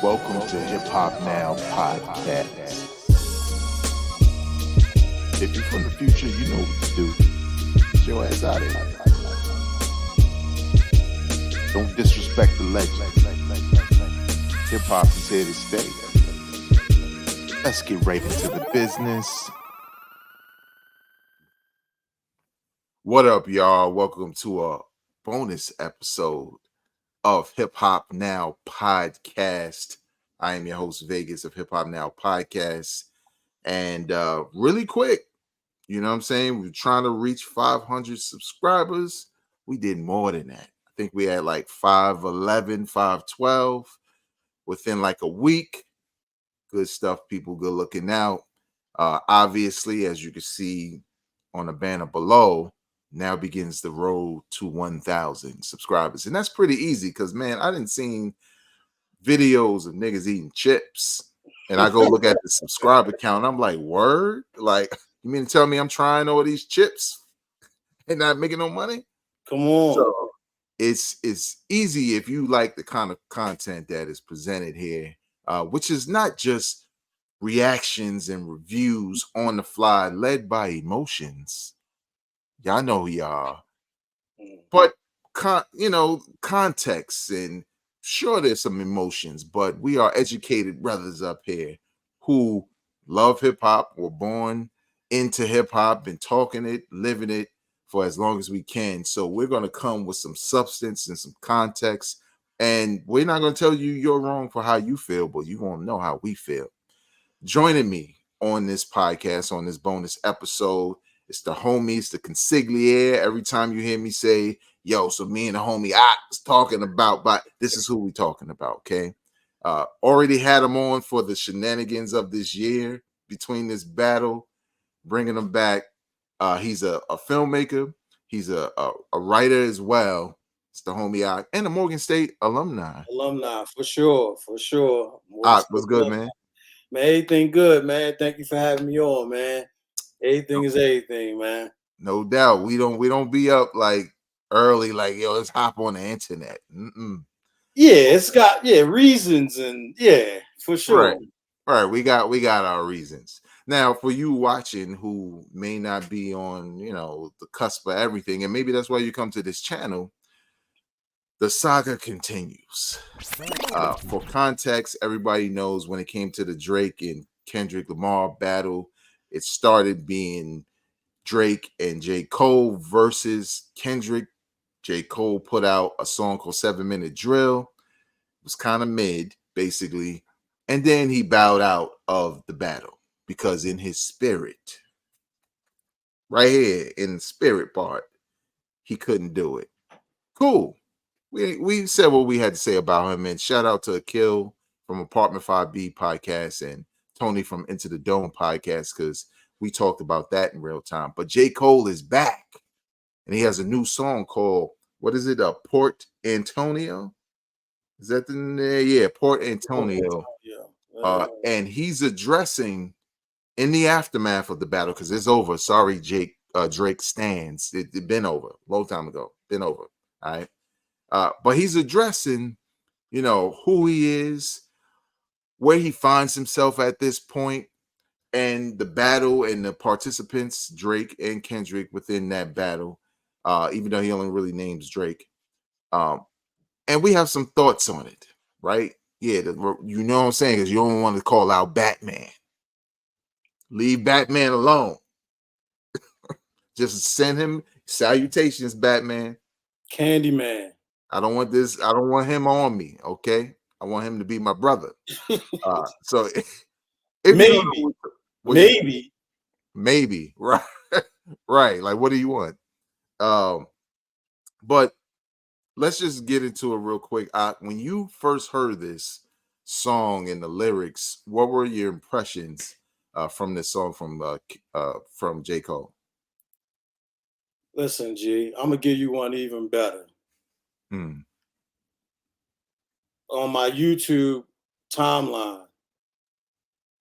Welcome to Hip Hop Now Podcast. If you're from the future, you know what to do. Get your ass out of here. Don't disrespect the legend. Hip hop is here to stay. Let's get right into the business. What up, y'all? Welcome to a bonus episode of Hip Hop Now Podcast. I am your host, Vegas, of Hip Hop Now Podcast. And really quick, you know what I'm saying? We're trying to reach 500 subscribers. We did more than that. I think we had like 511, 512 within like a week. Good stuff, people. Good looking out. Obviously, as you can see on the banner below, now begins the road to 1,000 subscribers. And that's pretty easy because, man, I didn't see videos of niggas eating chips. And I go look at the subscriber count. I'm like, word? Like, you mean to tell me I'm trying all these chips and not making no money? Come on. So it's easy if you like the kind of content that is presented here, which is not just reactions and reviews on the fly led by emotions. Y'all know who y'all are. But, context, and sure, there's some emotions, but we are educated brothers up here who love hip-hop, were born into hip-hop, been talking it, living it for as long as we can. So we're going to come with some substance and some context, and we're not going to tell you you're wrong for how you feel, but you're going to know how we feel. Joining me on this podcast, on this bonus episode, it's the homies, the consigliere. Every time you hear me say, yo, so me and the homie I was talking about, but this is who we talking about, okay? Already had him on for the shenanigans of this year between this battle, bringing him back. He's a filmmaker. He's a writer as well. It's the homie I and a Morgan State alumni. Alumni, for sure. What's good, man? Man, everything good, man. Thank you for having me on, man. Everything is everything, man. No doubt. We don't be up like early, like, yo, let's hop on the internet. Yeah, it's got reasons, and for sure. Right. We got our reasons. Now, for you watching who may not be on, the cusp of everything, and maybe that's why you come to this channel, the saga continues. For context, everybody knows when it came to the Drake and Kendrick Lamar battle, it started being Drake and J. Cole versus Kendrick. J. Cole put out a song called 7 Minute Drill. It was kind of mid, basically. And then he bowed out of the battle because in his spirit, right here in the spirit part, he couldn't do it. Cool. We said what we had to say about him. And shout out to Akil from Apartment 5B podcast and Tony from Into the Dome podcast, because we talked about that in real time. But J. Cole is back, and he has a new song called, what is it? Port Antonio? Is that the name? Yeah, Port Antonio. And he's addressing in the aftermath of the battle, because it's over. Sorry, Drake stands. It been over a long time ago. Been over. All right. But he's addressing, who he is, where he finds himself at this point, and the battle and the participants, Drake and Kendrick, within that battle, even though he only really names Drake. And we have some thoughts on it, right? Yeah, you know what I'm saying? Because you don't want to call out Batman. Leave Batman alone. Just send him salutations, Batman. Candyman. I don't want this. I don't want him on me, okay? I want him to be my brother. So maybe, right, right. Like, what do you want? But let's just get into it real quick. When you first heard this song and the lyrics, what were your impressions from this song from J. Cole? Listen, G, I'm gonna give you one even better. On my YouTube timeline,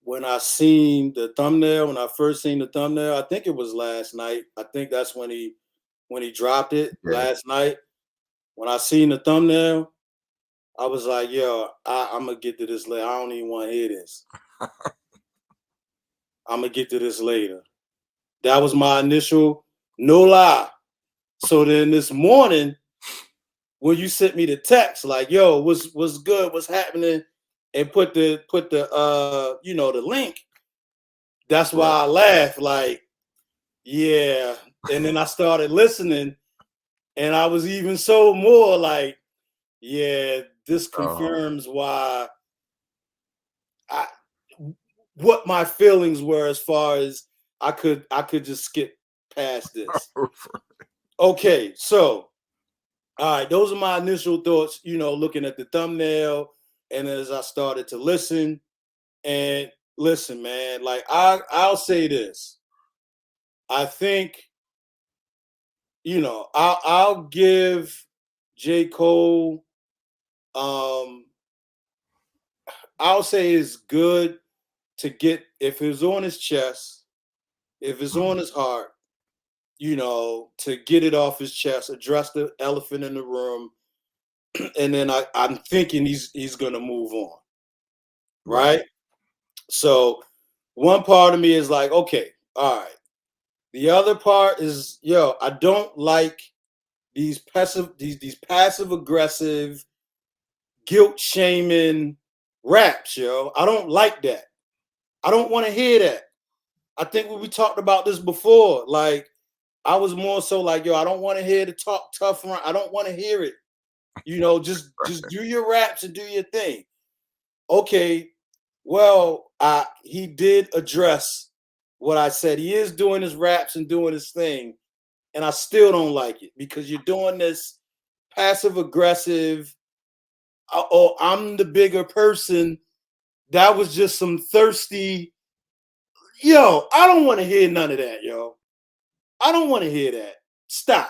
when I seen the thumbnail, when I first seen the thumbnail, I think it was last night. I think that's when he dropped it last night. When I seen the thumbnail, I was like, yo, I'm gonna get to this later. I don't even want to hear this. I'm gonna get to this later. That was my initial, no lie. So then this morning, when you sent me the text, like, yo, what's good, what's happening, and put the the link, that's why Right. I laughed, like, yeah. And then I started listening, and I was even so more like, yeah, this Uh, confirms why I what my feelings were as far as I could just skip past this. Okay, so all right, those are my initial thoughts, looking at the thumbnail and as I started to listen. And listen, man, like I'll say this. I think, I'll give J. Cole, um, I'll say it's good to get, if it's on his chest, if it's on his heart, to get it off his chest, address the elephant in the room, and then I'm thinking he's gonna move on, right. right? So one part of me is like, okay, all right. The other part is, yo, I don't like these passive aggressive, guilt shaming raps, yo. I don't like that. I don't want to hear that. I think we talked about this before. Like, I was more so like, yo, I don't want to hear the talk tough run. I don't want to hear it. Just do your raps and do your thing. Okay, well, he did address what I said. He is doing his raps and doing his thing, and I still don't like it because you're doing this passive aggressive. Oh, I'm the bigger person. That was just some thirsty. Yo, I don't want to hear none of that, yo. I don't want to hear that. Stop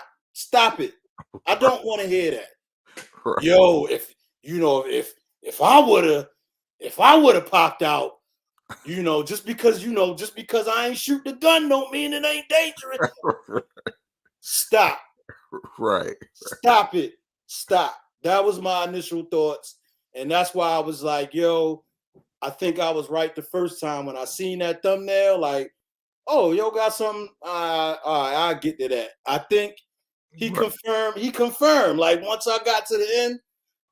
it. I don't want to hear that. Right. Yo, if I would have popped out, just because I ain't shoot the gun don't mean it ain't dangerous. Stop. Right. Stop it. Stop. That was my initial thoughts. And that's why I was like, yo, I think I was right the first time when I seen that thumbnail. Like, oh, yo, got something. All right, I'll get to that. I think he Right. confirmed. He confirmed. Like, once I got to the end,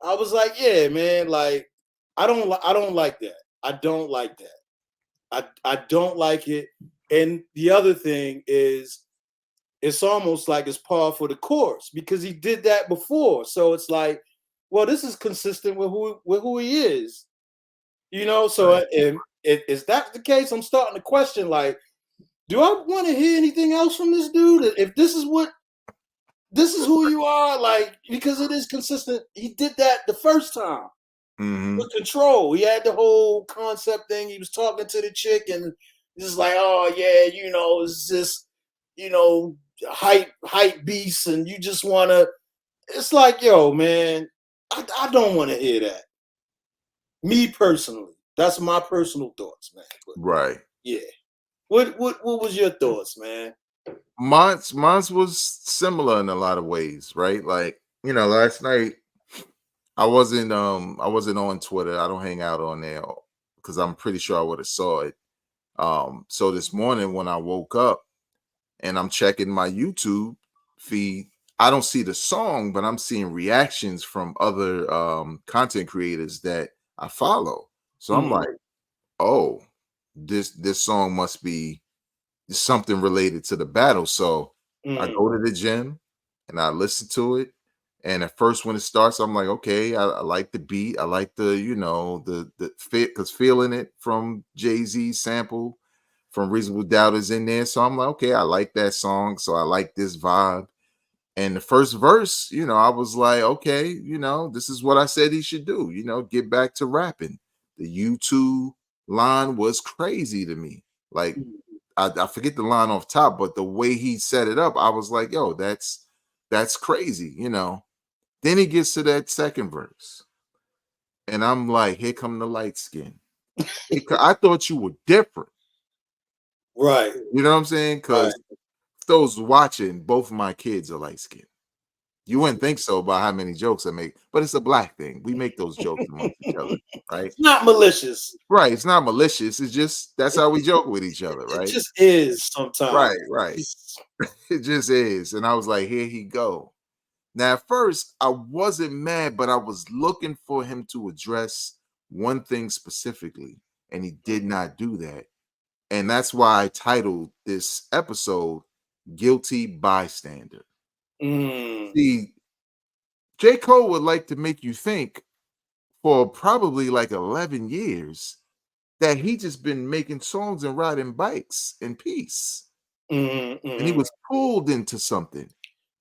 I was like, yeah, man. Like, I don't like that. I don't like that. I don't like it. And the other thing is, it's almost like it's par for the course because he did that before. So it's like, well, this is consistent with who he is. So Right. if that's the case, I'm starting to question, like, do I want to hear anything else from this dude? If this is who you are, like, because it is consistent. He did that the first time Hmm. with Control. He had the whole concept thing. He was talking to the chick and just like, oh yeah, it's just, you know, hype beast, and you just wanna. It's like, yo, man, I don't want to hear that. Me personally, that's my personal thoughts, man. But Right. yeah, what was your thoughts, man? Mine's was similar in a lot of ways, right? Like, last night I wasn't on Twitter. I don't hang out on there because I'm pretty sure I would have saw it. So this morning when I woke up and I'm checking my YouTube feed, I don't see the song, but I'm seeing reactions from other content creators that I follow. So I'm Mm, like, oh, this song must be something related to the battle. So I mm, go to the gym and I listen to it. And at first, when it starts, I'm like, okay, I like the beat. I like the fit because feeling it from Jay-Z sample from Reasonable Doubt is in there. So I'm like, okay, I like that song. So I like this vibe. And the first verse, I was like, okay, this is what I said he should do, get back to rapping. The YouTube line was crazy to me. Like, mm. I forget the line off top, but the way he set it up, I was like, yo, that's crazy. Then he gets to that second verse, and I'm like, here come the light skin. I thought you were different. Right, You know what I'm saying? right. Because those watching, both of my kids are light skinned. You wouldn't think so about how many jokes I make, but it's a black thing. We make those jokes amongst each other, right? It's not malicious. Right. It's not malicious. It's just that's how we joke with each other, It right? just is sometimes. Right, right. It just is. And I was like, here he go. Now, at first, I wasn't mad, but I was looking for him to address one thing specifically, and he did not do that. And that's why I titled this episode Guilty Bystander. Mm, See, J. Cole would like to make you think for probably like 11 years that he just been making songs and riding bikes in peace. And he was pulled into something.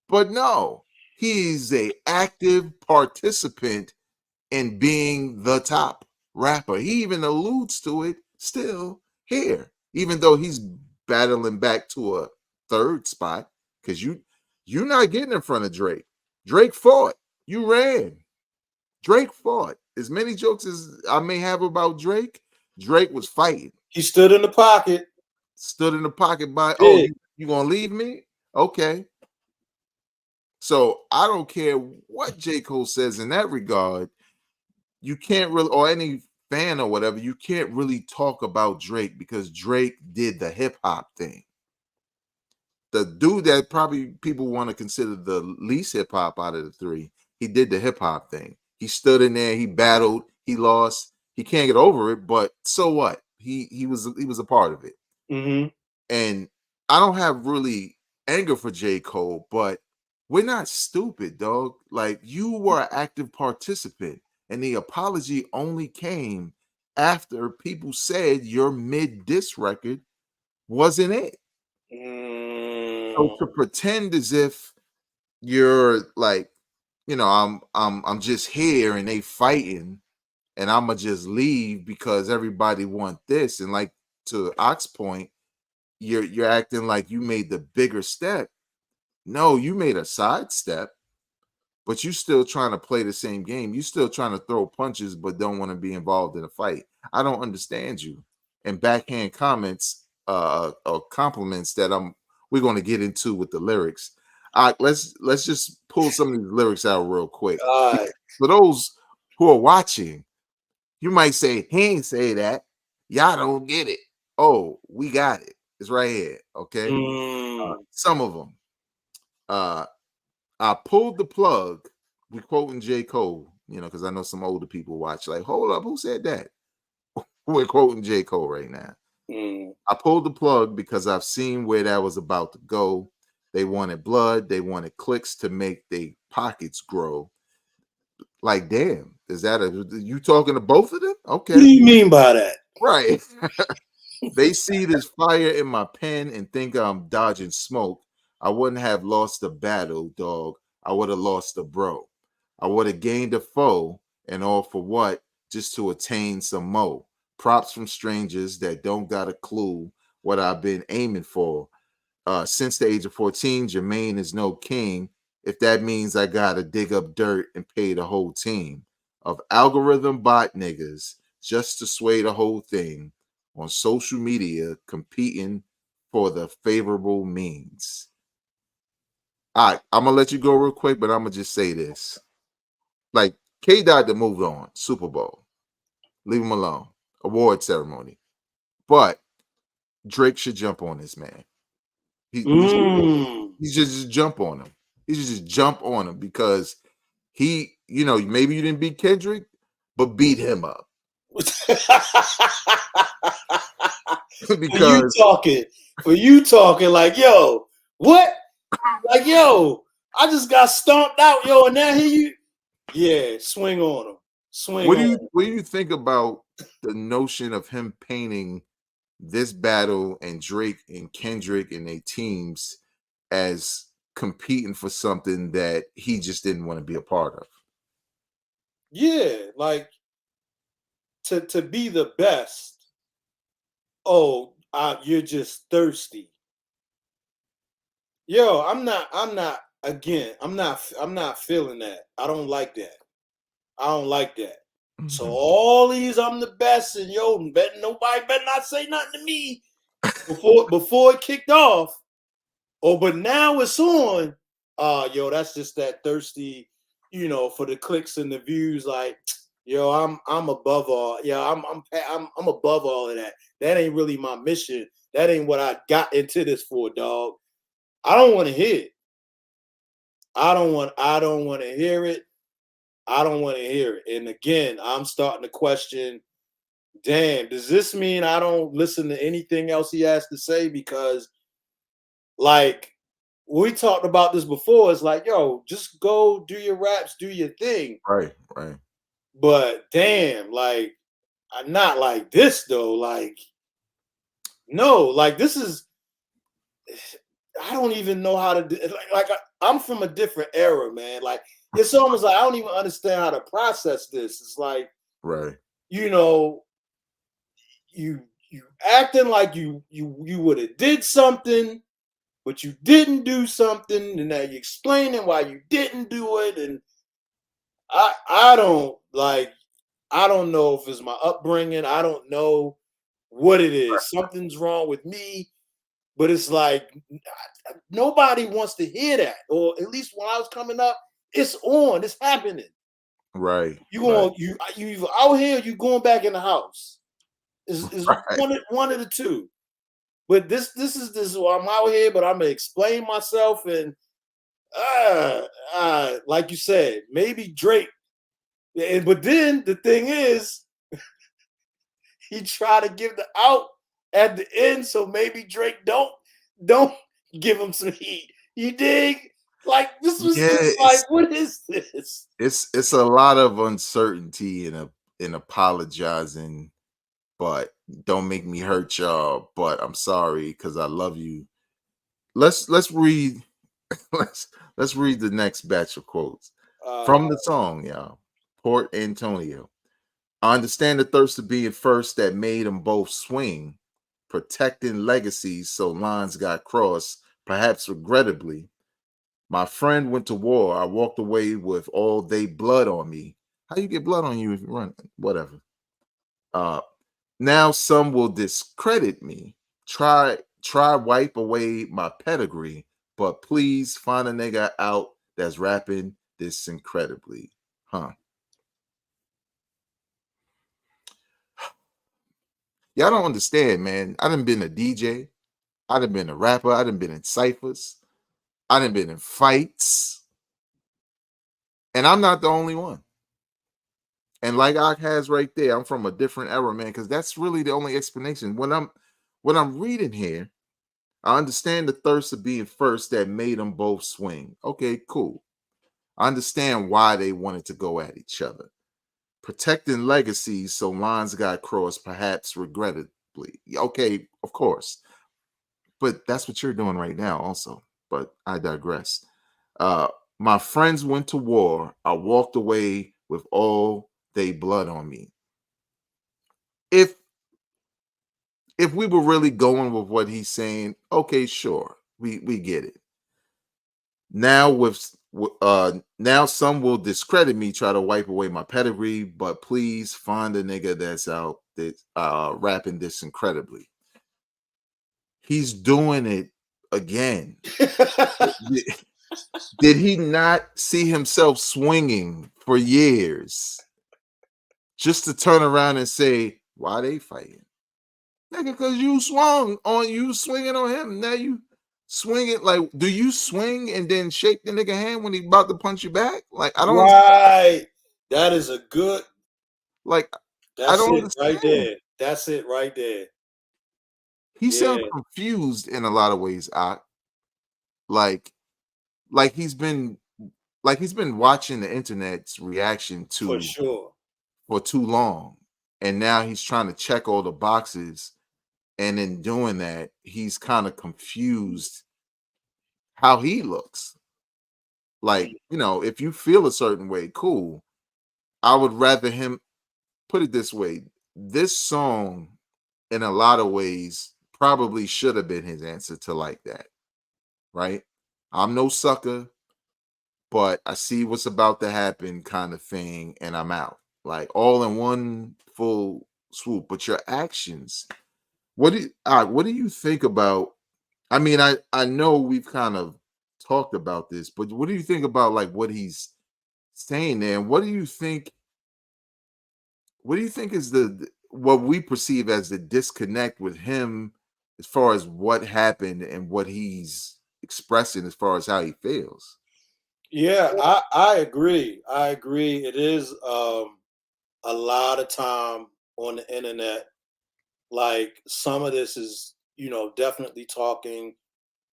But no, he's a active participant in being the top rapper. He even alludes to it still here, even though he's battling back to a third spot because you're not getting in front of Drake. Drake fought. You ran. Drake fought. As many jokes as I may have about Drake, Drake was fighting. He stood in the pocket. Stood in the pocket by, oh, Big. you gonna leave me? Okay. So I don't care what J. Cole says in that regard. You can't really, or any fan or whatever, you can't really talk about Drake because Drake did the hip hop thing. The dude that probably people want to consider the least hip hop out of the three, he did the hip hop thing. He stood in there, he battled, he lost, he can't get over it, but so what? He was a part of it. Mm-hmm. And I don't have really anger for J. Cole, but we're not stupid, dog. Like, you were an active participant, and the apology only came after people said your mid diss record wasn't it. So to pretend as if you're like, I'm just here and they fighting, and I'ma just leave because everybody want this, and like to Ox point, you're acting like you made the bigger step. No, you made a side step, but you still trying to play the same game. You still trying to throw punches, but don't want to be involved in a fight. I don't understand you. And backhand comments, or compliments that we're going to get into with the lyrics. Let's just pull some of these lyrics out real quick. All right. For those who are watching, you might say he ain't say that. Y'all don't get it. Oh, we got it. It's right here. Okay. Some of them. I pulled the plug. We quoting J. Cole, because I know some older people watch. Like, hold up, who said that? We're quoting J. Cole right now. I pulled the plug because I've seen where that was about to go. They wanted blood. They wanted clicks to make their pockets grow. Like, damn, is that you talking to both of them? Okay. What do you mean by that? Right. They see this fire in my pen and think I'm dodging smoke. I wouldn't have lost the battle, dog. I would have lost a bro. I would have gained a foe, and all for what? Just to attain some mo. Props from strangers that don't got a clue what I've been aiming for. Since the age of 14, Jermaine is no king. If that means I gotta dig up dirt and pay the whole team of algorithm bot niggas just to sway the whole thing on social media competing for the favorable means. All right, I'm gonna let you go real quick, but I'm gonna just say this. Like, K Dot that moved on, Super Bowl. Leave him alone. Award ceremony. But Drake should jump on this man. He just jump on him. He should just jump on him because he, maybe you didn't beat Kendrick, but beat him up. Because for you talking like, yo, what? Like, yo, I just got stomped out, yo, and now here you swing on him. What do you think about the notion of him painting this battle and Drake and Kendrick and their teams as competing for something that he just didn't want to be a part of? Yeah, like to be the best. Oh, you're just thirsty. Yo, I'm not feeling that. I don't like that. So all these, I'm the best, and nobody better not say nothing to me before it kicked off. Oh, but now it's on. Yo, that's just that thirsty, for the clicks and the views. Like, yo, I'm above all. Yeah, I'm above all of that. That ain't really my mission. That ain't what I got into this for, dog. I don't want to hear it. I don't want to hear it. I don't want to hear it. And again, I'm starting to question, damn, does this mean I don't listen to anything else he has to say? Because like we talked about this before, it's like, yo, just go do your raps, do your thing. Right, right, But damn, like, I'm not like this though. Like, no, like this is, I don't even know how to do I'm from a different era, man. Like, it's almost like I don't even understand how to process this. It's like, right. you know, you acting like you would have did something, but you didn't do something, and now you're explaining why you didn't do it. And I don't like, I don't know if it's my upbringing. I don't know what it is. Something's wrong with me, but it's like nobody wants to hear that. Or at least when I was coming up, it's on, it's happening. Right, You right, going, you either out here, you going back in the house. Is right, one of the two. But this I'm out here, but I'm gonna explain myself. And like you said, maybe Drake. But then the thing is, he tried to give the out at the end, so maybe Drake don't give him some heat. You dig? Like, this was yeah. just like, what is this? It's a lot of uncertainty in apologizing, but don't make me hurt y'all. But I'm sorry because I love you. Let's read let's read the next batch of quotes Uh, from the song, y'all. Port Antonio. I understand the thirst of being first that made them both swing, protecting legacies so lines got crossed, perhaps regrettably. My friend went to war. I walked away with all they blood on me. How you get blood on you if you run? Whatever. Uh, now some will discredit me. Try wipe away my pedigree, but please find a nigga out that's rapping this incredibly. Huh. Y'all don't understand, man. I done been a DJ. I done been a rapper. I done been in ciphers. I done been in fights. And I'm not the only one. And like Ak has right there, I'm from a different era, man, because that's really the only explanation. When I'm reading here, I understand the thirst of being first that made them both swing. Okay, cool. I understand why they wanted to go at each other. Protecting legacies so lines got crossed, perhaps regrettably. Okay, of course. But that's what you're doing right now, also. But I digress. Uh, my friends went to war. I walked away with all they blood on me. If if we were really going with what he's saying, okay, sure, we get it. Now now some will discredit me, try to wipe away my pedigree, but please find a nigga that's out that rapping this incredibly. He's doing it again. Did did he not see himself swinging for years just to turn around and say, why they fighting? Nigga, because you swinging on him. Now you swing it like, do you swing and then shake the nigga hand when he about to punch you back? Like, I don't understand. right. That is a good. Like, I That's don't it right understand. there. That's it right there. He sounds Yeah, confused in a lot of ways. Like, like he's been he's been watching the internet's reaction for to sure. for too long. And now he's trying to check all the boxes. And in doing that, he's kind of confused how he looks. Like, if you feel a certain way, cool. I would rather him put it this way. This song, in a lot of ways, probably should have been his answer to like that. Right? I'm no sucker, but I see what's about to happen kind of thing, and I'm out. Like all in one full swoop. But your actions, what do you think about? I mean, I know we've kind of talked about this, but what do you think about like what he's saying there? And what do you think is what we perceive as the disconnect with him as far as what happened and what he's expressing as far as how he feels? Yeah, I agree. I agree. It is a lot of time on the internet. Like some of this is, definitely talking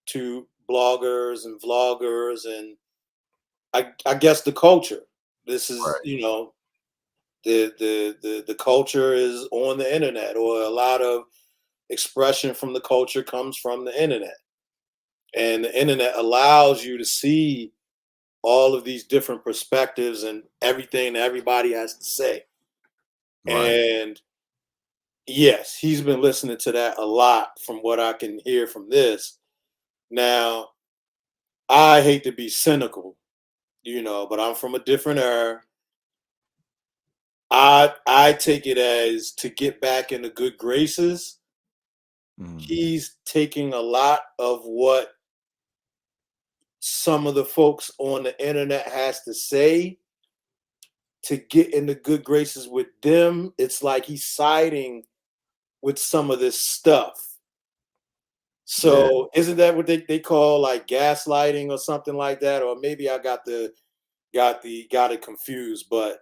to bloggers and vloggers, and I guess the culture. This is, Right, the culture is on the internet, or a lot of expression from the culture comes from the internet. And the internet allows you to see all of these different perspectives and everything that everybody has to say. right, And yes, he's been listening to that a lot from what I can hear from this. Now, I hate to be cynical, but I'm from a different era. I take it as to get back in the good graces. mhm, He's taking a lot of what some of the folks on the internet has to say to get in the good graces with them. It's like he's siding with some of this stuff. yeah. So isn't that what they call like gaslighting or something like that? Or maybe I got it confused, but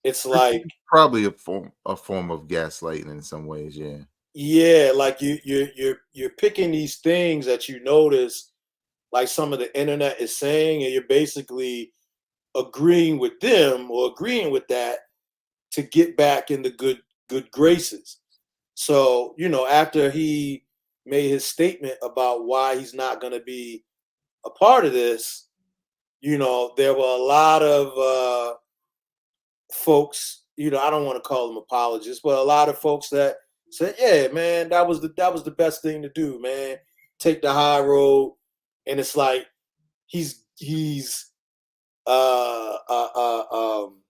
it's like, It's probably a form of gaslighting in some ways, yeah. yeah, like you're picking these things that you notice like some of the internet is saying, and you're basically agreeing with them or agreeing with that to get back in the good graces. So, after he made his statement about why he's not going to be a part of this, there were a lot of folks, I don't want to call them apologists, but a lot of folks that said, "Yeah, man, that was the best thing to do, man. Take the high road." And it's like he's uh uh uh um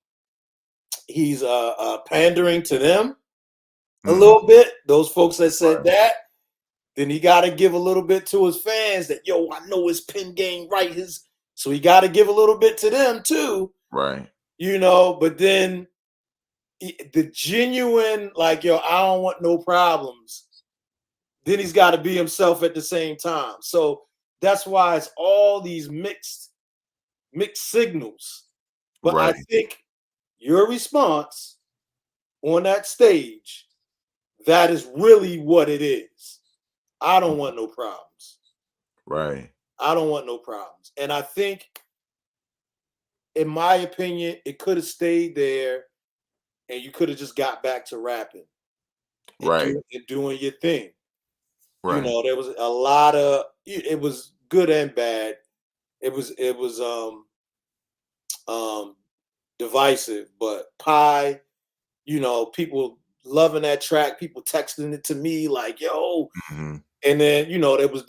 pandering to them a Mhm, little bit. Those folks that said right, that, then he got to give a little bit to his fans that, yo, I know his pen game right. So he got to give a little bit to them too, right, But then the genuine, like, yo, I don't want no problems. Then he's got to be himself at the same time. So that's why it's all these mixed signals. But I right, think your response on that stage, that is really what it is. I don't want no problems. right, I don't want no problems. And I think, in my opinion, it could have stayed there and you could have just got back to rapping and right, doing your thing. right, There was a lot of it was good and bad. It was divisive, but Pie, people loving that track, people texting it to me like, yo, mhm, and then, it was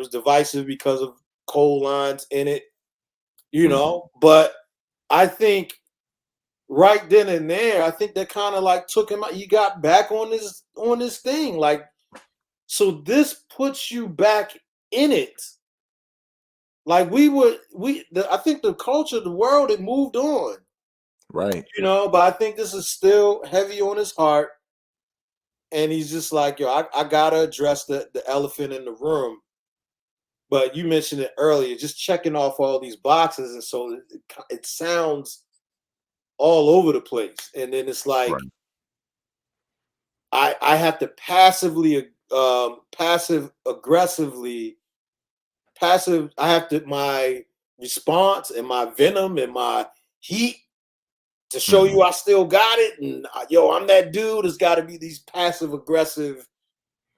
divisive because of coal lines in it, mhm, but I think right then and there, I think that kind of like took him out. He got back on this thing. Like, so this puts you back in it. Like I think the culture, the world, it moved on, right, but I think this is still heavy on his heart. And he's just like, yo, I gotta address the elephant in the room. But you mentioned it earlier, just checking off all these boxes. And so it sounds all over the place. And then it's like, right, I have to passive aggressively passive. I have to my response and my venom and my heat to show mhm, you I still got it. And yo, I'm that dude. It's got to be these passive aggressive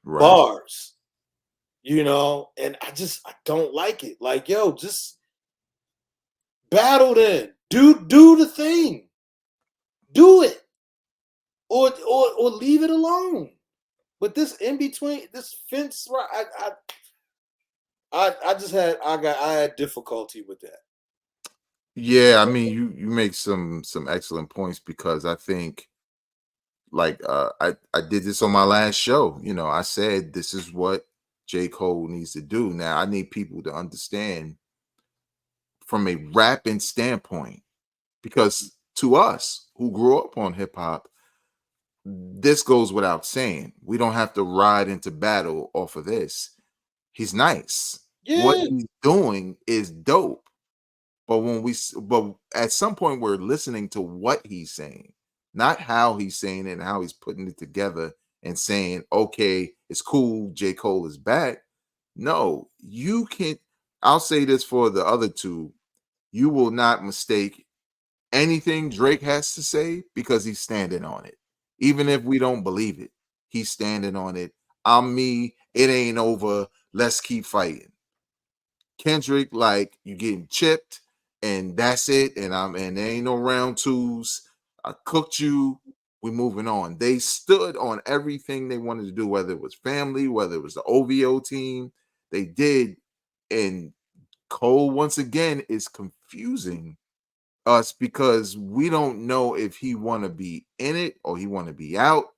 right. bars, And I don't like it. Like, yo, just battle then. Do the thing. Do it, or leave it alone. But this in between, this fence, right? I had difficulty with that. Yeah, I mean, you make some excellent points because I think like I did this on my last show. I said this is what J. Cole needs to do. Now I need people to understand from a rapping standpoint, because to us who grew up on hip hop, this goes without saying. We don't have to ride into battle off of this. He's nice. What Yeah. he's doing is dope. But but at some point we're listening to what he's saying, not how he's saying it and how he's putting it together and saying, okay, it's cool, J. Cole is back. No, you can't. I'll say this for the other two. You will not mistake anything Drake has to say because he's standing on it. Even if we don't believe it, he's standing on it. I'm me. It ain't over. Let's keep fighting. Kendrick, like, you getting chipped, and that's it. And there ain't no round twos. I cooked you. We moving on. They stood on everything they wanted to do, whether it was family, whether it was the OVO team. They did. And Cole, once again, is confusing us because we don't know if he want to be in it or he want to be out,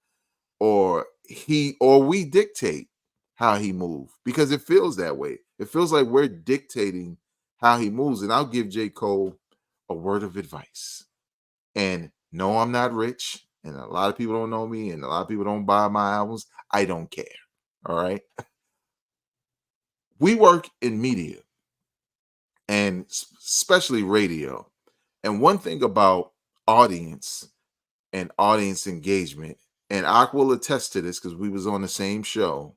or we dictate how he move, because it feels that way. It feels like we're dictating how he moves. And I'll give J. Cole a word of advice. And no, I'm not rich, and a lot of people don't know me, and a lot of people don't buy my albums. I don't care. All right. We work in media, and especially radio. And one thing about audience and audience engagement, and Ak will attest to this because we was on the same show,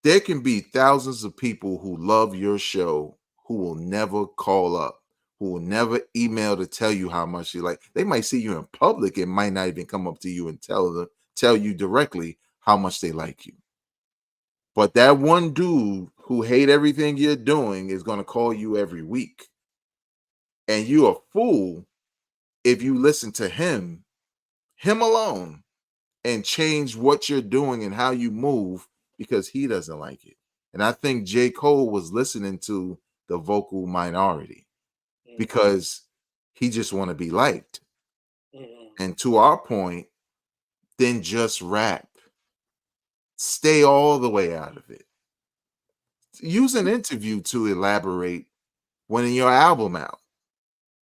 there can be thousands of people who love your show who will never call up, who will never email to tell you how much you like. They might see you in public and might not even come up to you and tell you directly how much they like you. But that one dude who hate everything you're doing is going to call you every week. And you're a fool if you listen to him alone, and change what you're doing and how you move because he doesn't like it. And I think J. Cole was listening to the vocal minority because he just want to be liked. And to our point, then just rap. Stay all the way out of it. Use an interview to elaborate when your album out.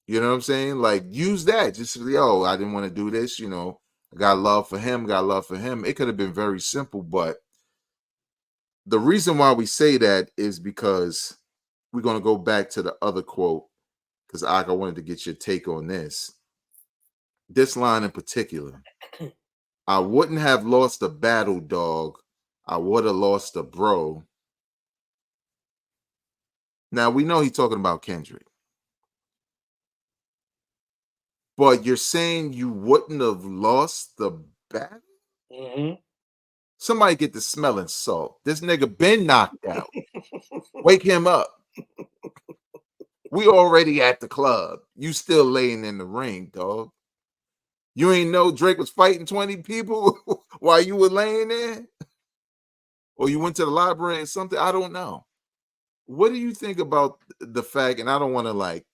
You know what I'm saying? Like, use that. Just, yo, I didn't want to do this. I got love for him, got love for him. It could have been very simple, but the reason why we say that is because we're going to go back to the other quote, because I wanted to get your take on this. This line in particular: I wouldn't have lost a battle, dog. I would have lost a bro. Now, we know he's talking about Kendrick. But you're saying you wouldn't have lost the battle? Mm-hmm. Somebody get the smelling salt. This nigga been knocked out. Wake him up. We already at the club. You still laying in the ring, dog. You ain't know Drake was fighting 20 people while you were laying there? Or you went to the library or something? I don't know. What do you think about the fact, and I don't want to like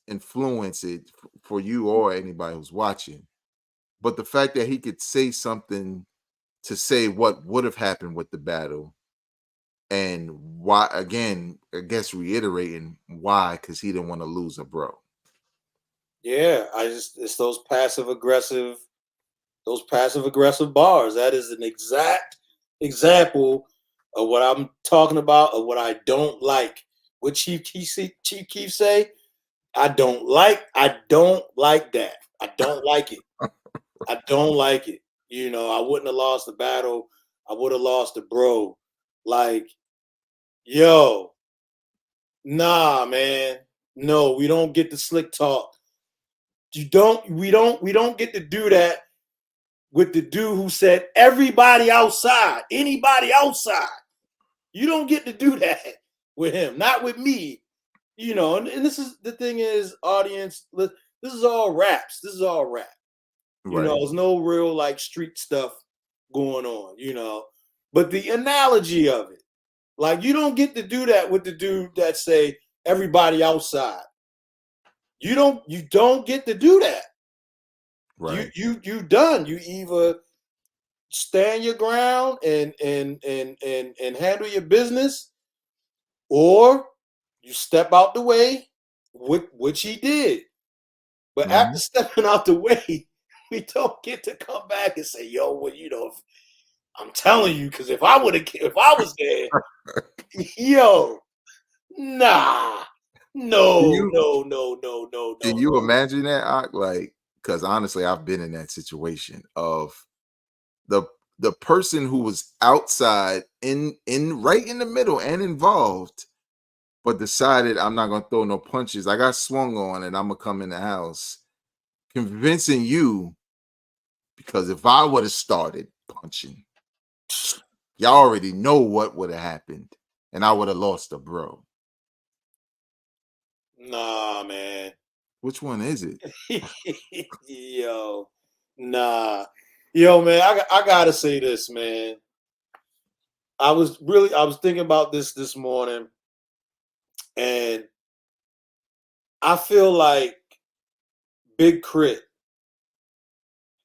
influence it for you or anybody who's watching, but the fact that he could say something to say what would have happened with the battle, and why, again, I guess reiterating why, because he didn't want to lose a bro. Yeah, it's those passive aggressive bars. That is an exact example of what I'm talking about, of what I don't like. What Chief Keef say? I don't like that. I don't like it. I don't like it. I wouldn't have lost the battle. I would have lost the bro. Like, yo, nah, man. No, we don't get the slick talk. We don't get to do that with the dude who said everybody outside, anybody outside. You don't get to do that with him, not with me. And this is the thing is, audience, this is all raps. This is all rap. Right. There's no real like street stuff going on, But the analogy of it, like, you don't get to do that with the dude that say everybody outside. You don't get to do that. Right. You done. You either stand your ground and handle your business, or you step out the way, which he did. But after Mhm. stepping out the way, we don't get to come back and say, "Yo, well, I'm telling you, because if I was there, yo, nah, Can no, you no, no, no, no, can no, you no." imagine that? Like, because honestly, I've been in that situation of the the person who was outside in right in the middle and involved, but decided I'm not gonna throw no punches. I got swung on and I'm gonna come in the house, convincing you because if I would have started punching, y'all already know what would have happened, and I would have lost a bro. Nah, man. Which one is it? Yo, nah, yo, man. I gotta say this, man. I was thinking about this morning, and I feel like Big Crit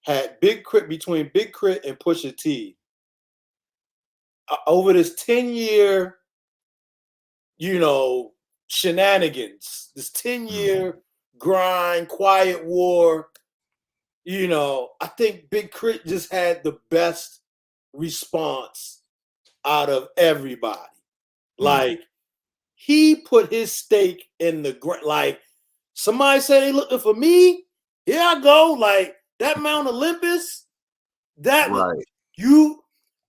had Big Crit between Big Crit and Pusha T over this 10-year, you know, shenanigans, this Mm, 10-year grind, quiet war. I think Big Crit just had the best response out of everybody. mm. Like, he put his stake in the ground. Like, somebody said they looking for me. Here I go. Like, that Mount Olympus, that was Right, you.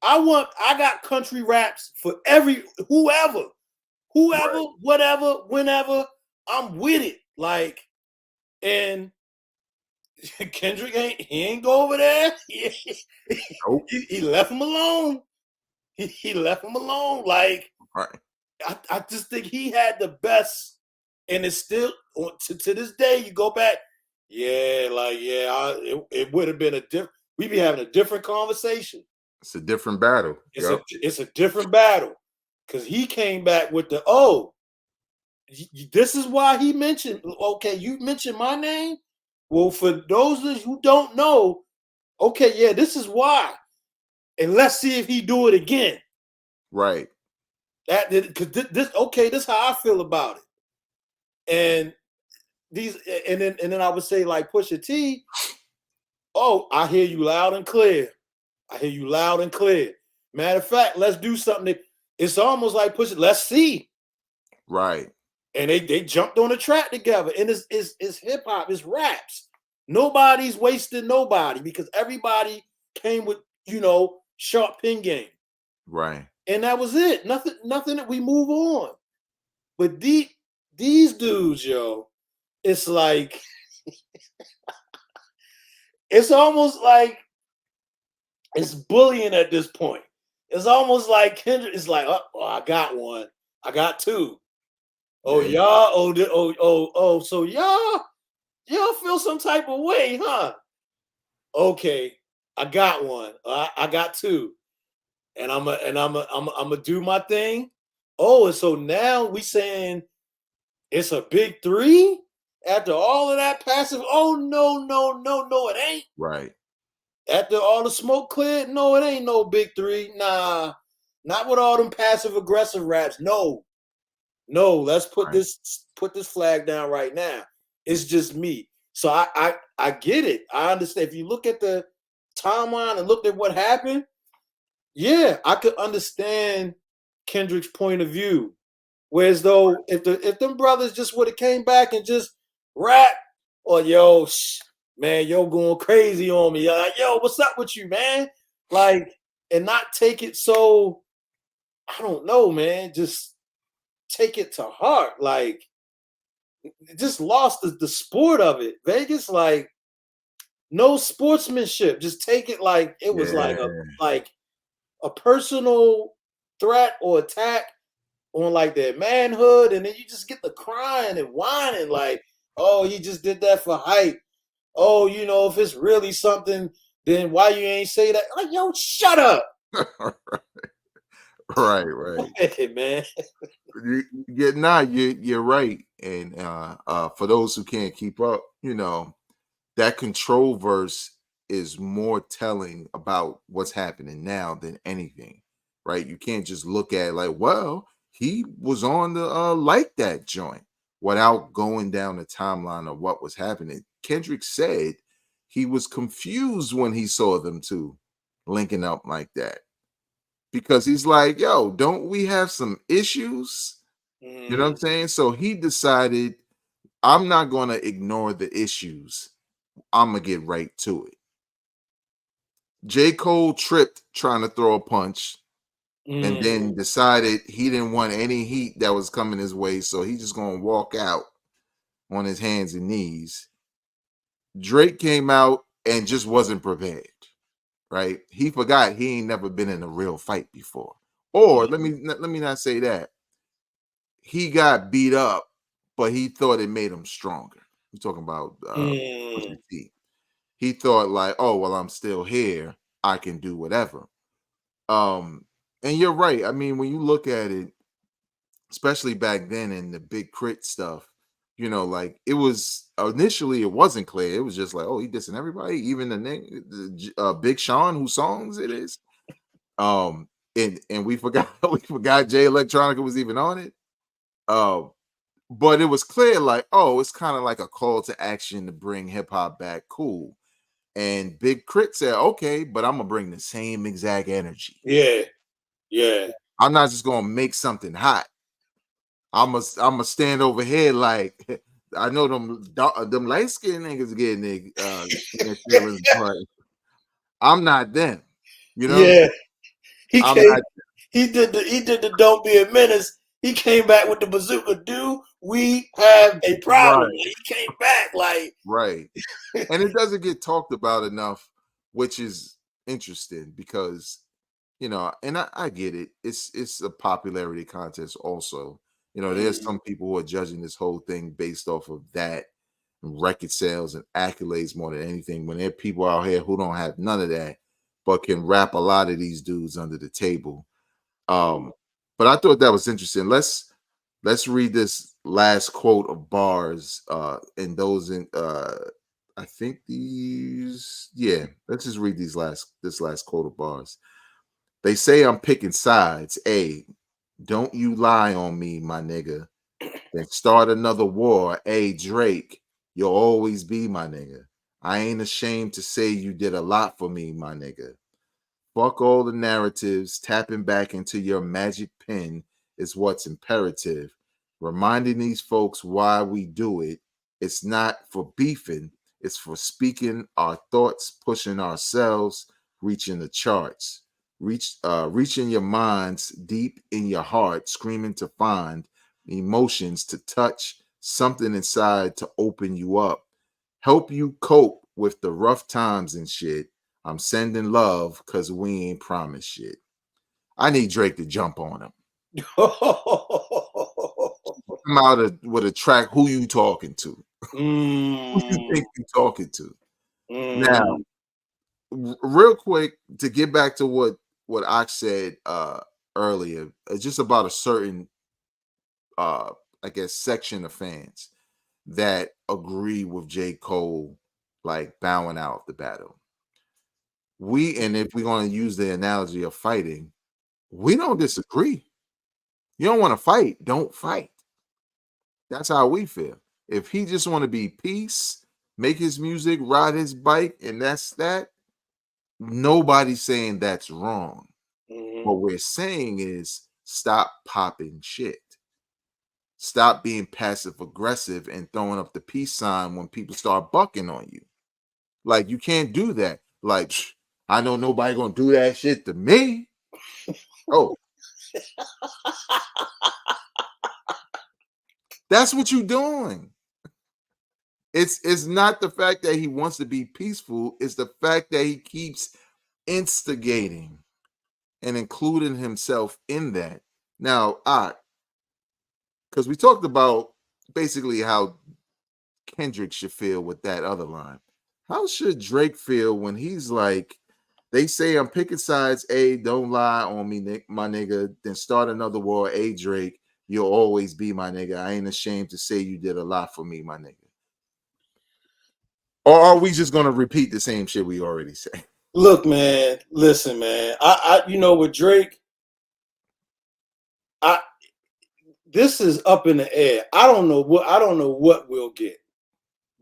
I got country raps for whoever, right. whatever, whenever. I'm with it. Like, and Kendrick he ain't go over there. Nope. He left him alone. He left him alone. Like, Right. I just think he had the best, and it's still to this day. You go back, yeah, like yeah, it would have been a different. We'd be having a different conversation. It's a different battle. Yep. It's a different battle because he came back with the this is why he mentioned. Okay, you mentioned my name. Well, for those of us who don't know, okay, yeah, this is why, and let's see if he do it again. Right. That because this okay, this is how I feel about it. And these and then I would say like Pusha T, oh, I hear you loud and clear. I hear you loud and clear. Matter of fact, let's do something it's almost like Pusha, let's see. Right. And they jumped on the track together. And it's hip hop, it's raps. Nobody's wasting nobody because everybody came with, sharp pin game. Right. And that was it. Nothing that we move on. But these dudes, yo, it's like it's almost like it's bullying at this point. It's almost like Kendrick is like, oh, I got one. I got two. Oh, Yeah. y'all, so y'all feel some type of way, huh? Okay, I got one. I got two. And I'm a do my thing. Oh, and so now we saying it's a big three after all of that passive. Oh no, no, no, no, it ain't. Right. After all the smoke cleared, no, it ain't no big three. Nah, not with all them passive aggressive raps. No, no. Let's Right. put this flag down right now. It's just me. So I get it. I understand. If you look at the timeline and look at what happened, yeah, I could understand Kendrick's point of view. Whereas though, if them brothers just would have came back and just rap, or man, yo going crazy on me. Like, yo, what's up with you, man? Like, and not take it so, I don't know, man. Just take it to heart. Like, just lost the sport of it. Vegas, like, no sportsmanship. Just take it like it was Yeah. like a personal threat or attack on like their manhood, and then you just get the crying and whining like, oh, he just did that for hype. Oh, if it's really something, then why you ain't say that? Like, yo, shut up. Right. Right. Hey, man. You're right. And for those who can't keep up, that control verse is more telling about what's happening now than anything. Right. You can't just look at it like, well, he was on the like that joint without going down the timeline of what was happening. Kendrick said he was confused when he saw them two linking up like that because he's like, yo, don't we have some issues? You know what I'm saying? So he decided, I'm not going to ignore the issues. I'm going to get right to it. J. Cole tripped trying to throw a punch and then decided he didn't want any heat that was coming his way. So he's just going to walk out on his hands and knees. Drake came out and just wasn't prepared, right? He forgot he ain't never been in a real fight before. Or let me not say that. He got beat up, but he thought it made him stronger. We're talking about Pusha T. He thought like, oh, well, I'm still here. I can do whatever. And you're right. I mean, when you look at it, especially back then in the Big Crit stuff, you know, like it was initially it wasn't clear. It was just like, oh, he dissing everybody, even the Big Sean, whose songs it is. And we forgot Jay Electronica was even on it. But it was clear, like, oh, it's kind of like a call to action to bring hip hop back. Cool. And Big Crit said, okay, but I'm gonna bring the same exact energy. Yeah. I'm not just gonna make something hot. I'm gonna stand over here like I know them light skinned niggas getting their feelings, but I'm not them. You know? Yeah. I'm not. He did the Don't Be a Menace. He came back with the bazooka. Do we have a problem? Right. He came back like right. And it doesn't get talked about enough, which is interesting because, you know, and I get it. It's a popularity contest also. You know, there's some people who are judging this whole thing based off of that record sales and accolades more than anything. When there are people out here who don't have none of that, but can rap a lot of these dudes under the table. But I thought that was interesting. Let's read this last quote of bars. And those in I think these, yeah, let's just read this last quote of bars. They say I'm picking sides. Hey, don't you lie on me, my nigga. Then start another war. Hey, Drake, you'll always be my nigga. I ain't ashamed to say you did a lot for me, my nigga. Fuck all the narratives. Tapping back into your magic pen is what's imperative. Reminding these folks why we do it. It's not for beefing. It's for speaking our thoughts, pushing ourselves, reaching the charts. Reaching your minds deep in your heart, screaming to find emotions to touch, something inside to open you up, help you cope with the rough times and shit. I'm sending love because we ain't promised shit. I need Drake to jump on him. Come out with a track. Who you talking to? Who you think you talking to? Now, real quick, to get back to what I said earlier, just about a certain I guess section of fans that agree with J. Cole like bowing out of the battle. And if we're going to use the analogy of fighting, we don't disagree. You don't want to fight, don't fight. That's how we feel. If he just want to be peace, make his music, ride his bike, and that's that, nobody's saying that's wrong. What we're saying is stop popping shit. Stop being passive aggressive and throwing up the peace sign when people start bucking on you. Like, you can't do that. Like, I know nobody gonna do that shit to me. Oh, that's what you're doing. It's not the fact that he wants to be peaceful, it's the fact that he keeps instigating and including himself in that. Now, because we talked about basically how Kendrick should feel with that other line. How should Drake feel when he's like, they say I'm picking sides, A, don't lie on me, my nigga, then start another war, A, Drake, you'll always be my nigga. I ain't ashamed to say you did a lot for me, my nigga. Or are we just gonna repeat the same shit we already said? Look, man, listen, man. I with Drake, this is up in the air. I don't know what we'll get.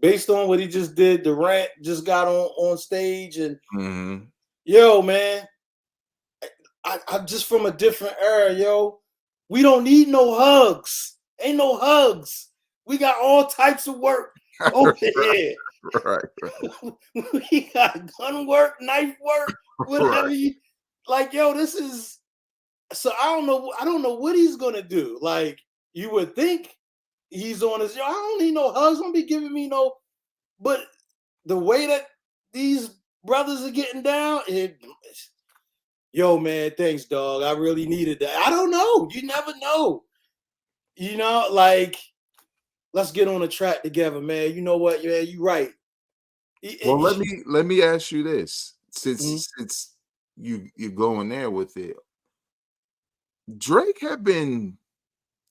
Based on what he just did, Durant just got on stage and yo, man, I just from a different era, yo. We don't need no hugs. Ain't no hugs. We got all types of work over here. Right. We got gun work, knife work, whatever Right. you like, yo, this is so I don't know what he's gonna do. Like, you would think he's on his, yo, I don't need no hugs, don't be giving me no, but the way that these brothers are getting down, yo, man, thanks, dog. I really needed that. I don't know. You never know. You know, like, let's get on a track together, man. You know what? Yeah, you're right. Well, let me ask you this, since you're going there with it. Drake had been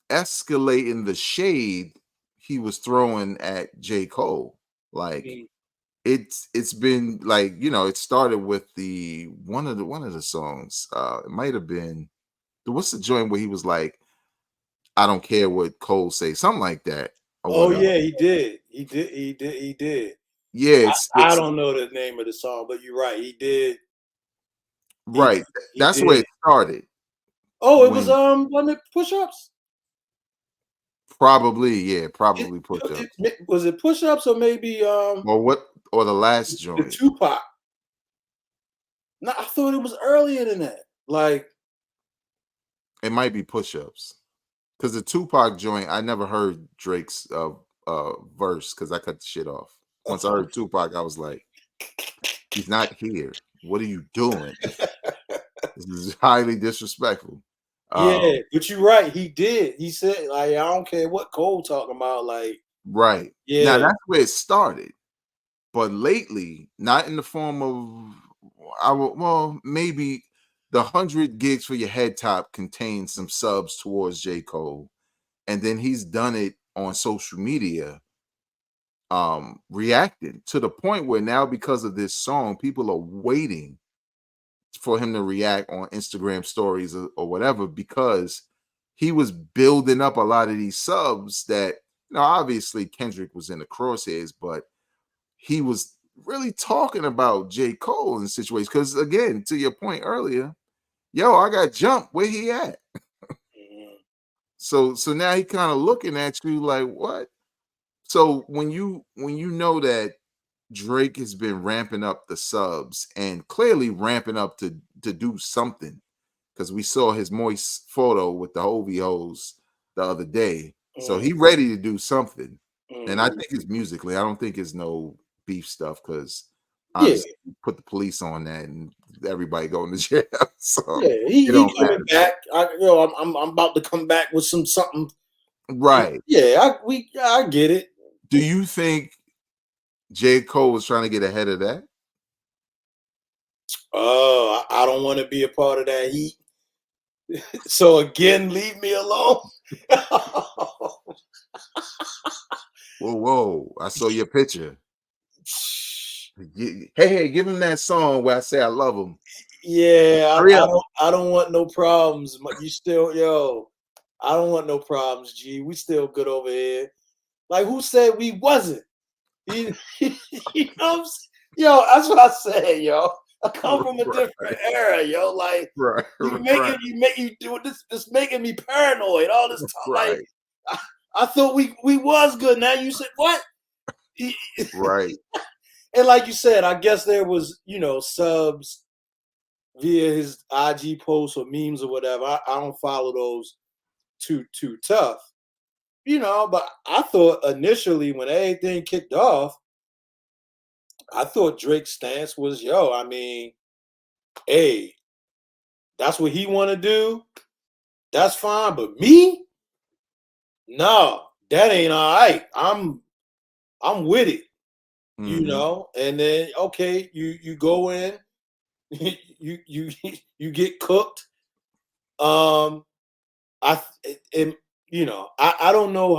escalating the shade he was throwing at J. Cole. Like, it's been like, it started with the one of the songs. It might have been what's the joint where he was like, I don't care what Cole say, something like that, or Oh whatever. yeah, he did. He did. Yeah, I it's don't know the name of the song, but you're right. He did. right. He That's where did. it started. Oh, it was When wasn't it push-ups? probably push up. Was it push-ups or maybe Or the last the joint. Tupac? No, I thought it was earlier than that. Like, It might be push ups. Because the Tupac joint, I never heard Drake's verse because I cut the shit off. Once I heard Tupac, I was like, he's not here. What are you doing? This is highly disrespectful. yeah, but you're right. He did. He said, like, I don't care what Cole talking about. Like, Right. Now yeah. that's where it started. But lately, not in the form of well, maybe the 100 gigs for your head top contains some subs towards J. Cole. And then he's done it on social media, reacting to the point where now, because of this song, people are waiting for him to react on Instagram stories or whatever, because he was building up a lot of these subs that, obviously Kendrick was in the crosshairs, but he was really talking about J. Cole in situations. Because again, to your point earlier, yo, I got jumped. Where he at? So now he kind of looking at you like, what? So when you know that Drake has been ramping up the subs and clearly ramping up to do something, because we saw his moist photo with the Hovey hose the other day. So he ready to do something. And I think it's musically. I don't think it's no beef stuff, because Yeah, honestly, put the police on that and everybody going to jail. So yeah. it He don't coming matter. back. I'm about to come back with something. Right. Yeah, I get it. Do you think J. Cole was trying to get ahead of that? Oh, I don't want to be a part of that heat. So again, leave me alone. Whoa. I saw your picture. Hey, give him that song where I say I love him. Yeah, Hurry up. I don't want no problems. You still, yo, I don't want no problems, G. We still good over here. Like, who said we wasn't? You, you know what I'm saying? Yo, that's what I said, yo. I come from a different era, yo. Like, Right. you make you do this making me paranoid all this time. Like, Right. I thought we was good. Now you said what? Right. And like you said, I guess there was, subs via his IG posts or memes or whatever. I don't follow those too tough, But I thought initially when everything kicked off, I thought Drake's stance was, yo, I mean, hey, that's what he want to do. That's fine, but me, no, that ain't all right. I'm with it, And then okay, you go in, you get cooked. I and I don't know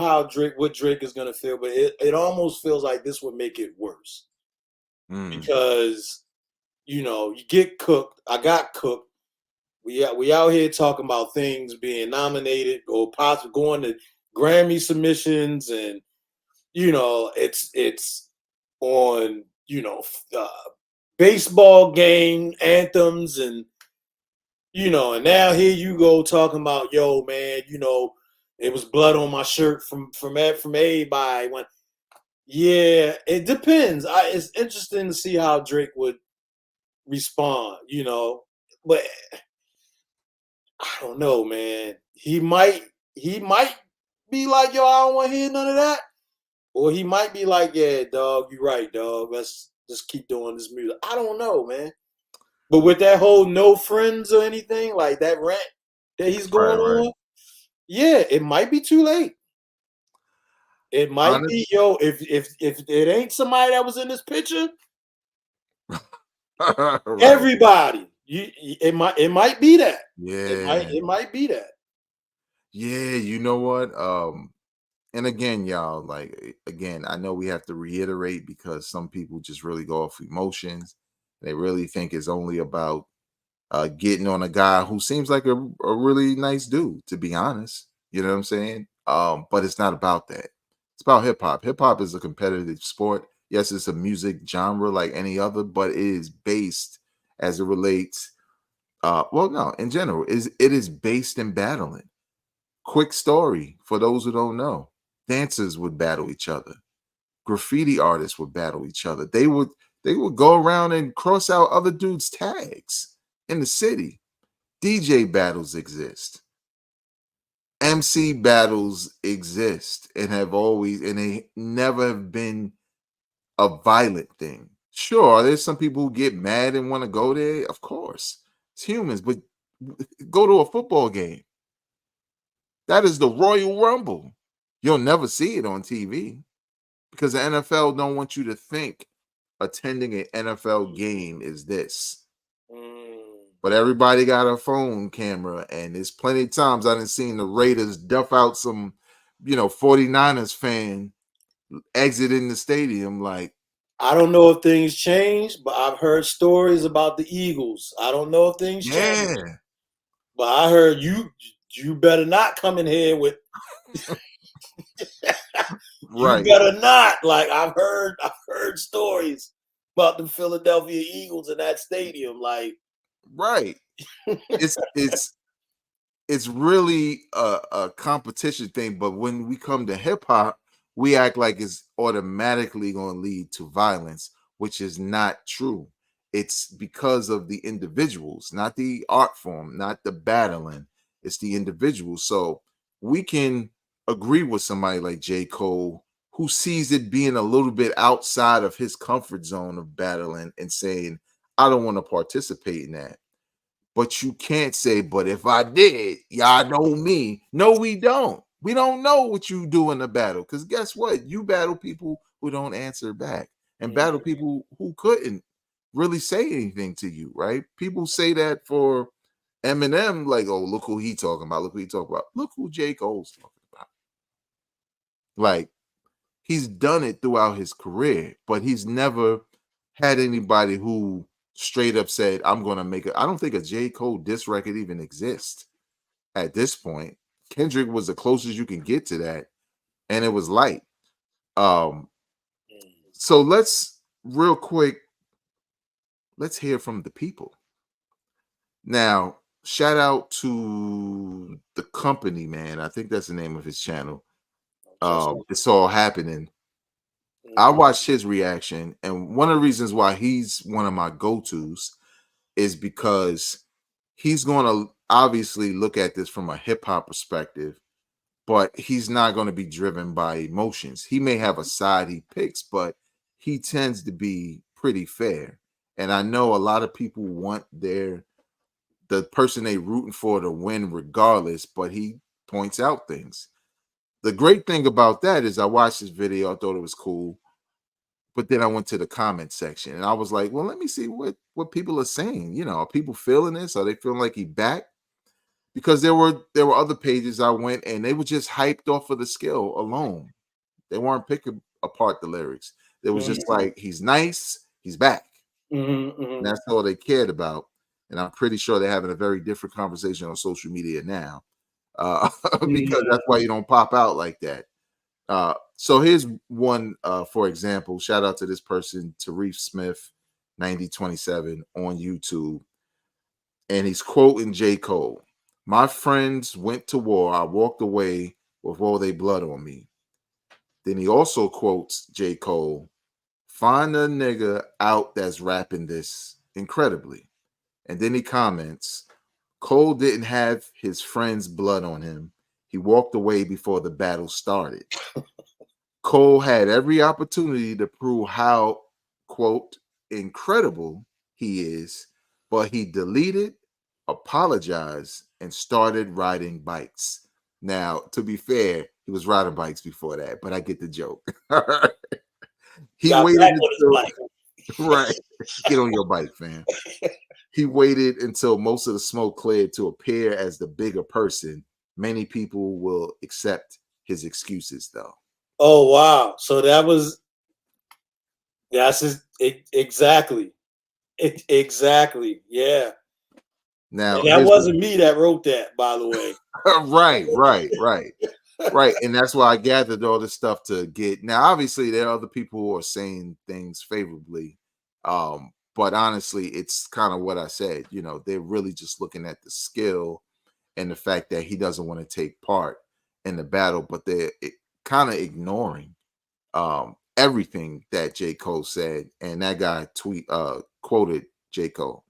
what Drake is gonna feel, but it almost feels like this would make it worse because you get cooked. I got cooked. We out here talking about things being nominated or possibly going to Grammy submissions, and it's on baseball game anthems, and and now here you go talking about, yo man, it was blood on my shirt from everybody. Yeah, it depends. It's interesting to see how Drake would respond, but I don't know, man. He might be like, yo, I don't want to hear none of that. Or he might be like, yeah, dog, you right, dog. Let's just keep doing this music. I don't know, man. But with that whole no friends or anything, like that rant that he's going Right. on, yeah, it might be too late. It might Honest, be, yo, if it ain't somebody that was in this picture, right. everybody. It might be that. It might Yeah. it might be that. Yeah, you know what? And again, y'all, like again, I know we have to reiterate because some people just really go off emotions. They really think it's only about getting on a guy who seems like a really nice dude, to be honest. You know what I'm saying? But it's not about that. It's about hip hop. Hip hop is a competitive sport. Yes, it's a music genre like any other, but it is based as it relates. Well, no, in general, it is based in battling. Quick story for those who don't know: dancers would battle each other. Graffiti artists would battle each other. They would go around and cross out other dudes' tags in the city. DJ battles exist. MC battles exist and have always, and they never have been a violent thing. Sure, there's some people who get mad and want to go there. Of course, it's humans, but go to a football game. That is the Royal Rumble. You'll never see it on TV because the NFL don't want you to think attending an NFL game is this. Mm. But everybody got a phone camera, and there's plenty of times I done seen the Raiders duff out some, 49ers fan exiting the stadium like, I don't know if things changed, but I've heard stories about the Eagles. I don't know if things changed, yeah, but I heard you better not come in here with you right, better not. Like I've heard stories about the Philadelphia Eagles in that stadium. Like right. It's it's really a competition thing, but when we come to hip hop, we act like it's automatically going to lead to violence, which is not true. It's because of the individuals, not the art form, not the battling. It's the individuals. So we can agree with somebody like J. Cole who sees it being a little bit outside of his comfort zone of battling and saying, I don't want to participate in that. But you can't say, but if I did, y'all know me. No, we don't. We don't know what you do in the battle. Because guess what? You battle people who don't answer back and battle mm, people who couldn't really say anything to you, right? People say that for Eminem, like, oh, look who he talking about. Look who he talking about. Look who J. Cole's talking about. Like, he's done it throughout his career, but he's never had anybody who straight up said, I'm gonna make it. I don't think a J. Cole diss record even exists at this point. Kendrick was the closest you can get to that, and it was light. Um, mm. so let's real quick, let's hear from the people. Now, shout out to the company, man. I think that's the name of his channel. Just like, It's all happening. I mm, watched his reaction, and one of the reasons why he's one of my go-tos is because he's going to obviously look at this from a hip hop perspective, but he's not going to be driven by emotions. He may have a side he picks, but he tends to be pretty fair. And I know a lot of people want the person they rooting for to win regardless, but he points out things. The great thing about that is I watched this video, I thought it was cool, but then I went to the comment section and I was like, well, let me see what people are saying. Are people feeling this? Are they feeling like he back? Because there were other pages I went and they were just hyped off of the skill alone. They weren't picking apart the lyrics. It was just mm, like he's nice, he's back. mm, And mm. that's all they cared about. and I'm pretty sure they're having a very different conversation on social media now, because Yeah. that's why you don't pop out like that. So here's one, for example. Shout out to this person, Tarif Smith, 9027 on YouTube, and he's quoting J. Cole. My friends went to war. I walked away with all their blood on me. Then he also quotes J. Cole. Find a nigga out that's rapping this incredibly. And then he comments, Cole didn't have his friend's blood on him. He walked away before the battle started. Cole had every opportunity to prove how, quote, incredible he is, but he deleted, apologized, and started riding bikes. Now, to be fair, he was riding bikes before that, but I get the joke. He Got waited back on his until, bike. right, get on your bike, fam. He waited until most of the smoke cleared to appear as the bigger person. Many people will accept his excuses, though. Oh wow! So that's his, exactly. Exactly. Yeah. Now, And that here's wasn't me that wrote that, by the way. right. And that's why I gathered all this stuff to get. Now, obviously, there are other people who are saying things favorably. But honestly, it's kind of what I said. You know, they're really just looking at the skill and the fact that he doesn't want to take part in the battle, but they're kind of ignoring everything that J. Cole said. And that guy quoted J. Cole.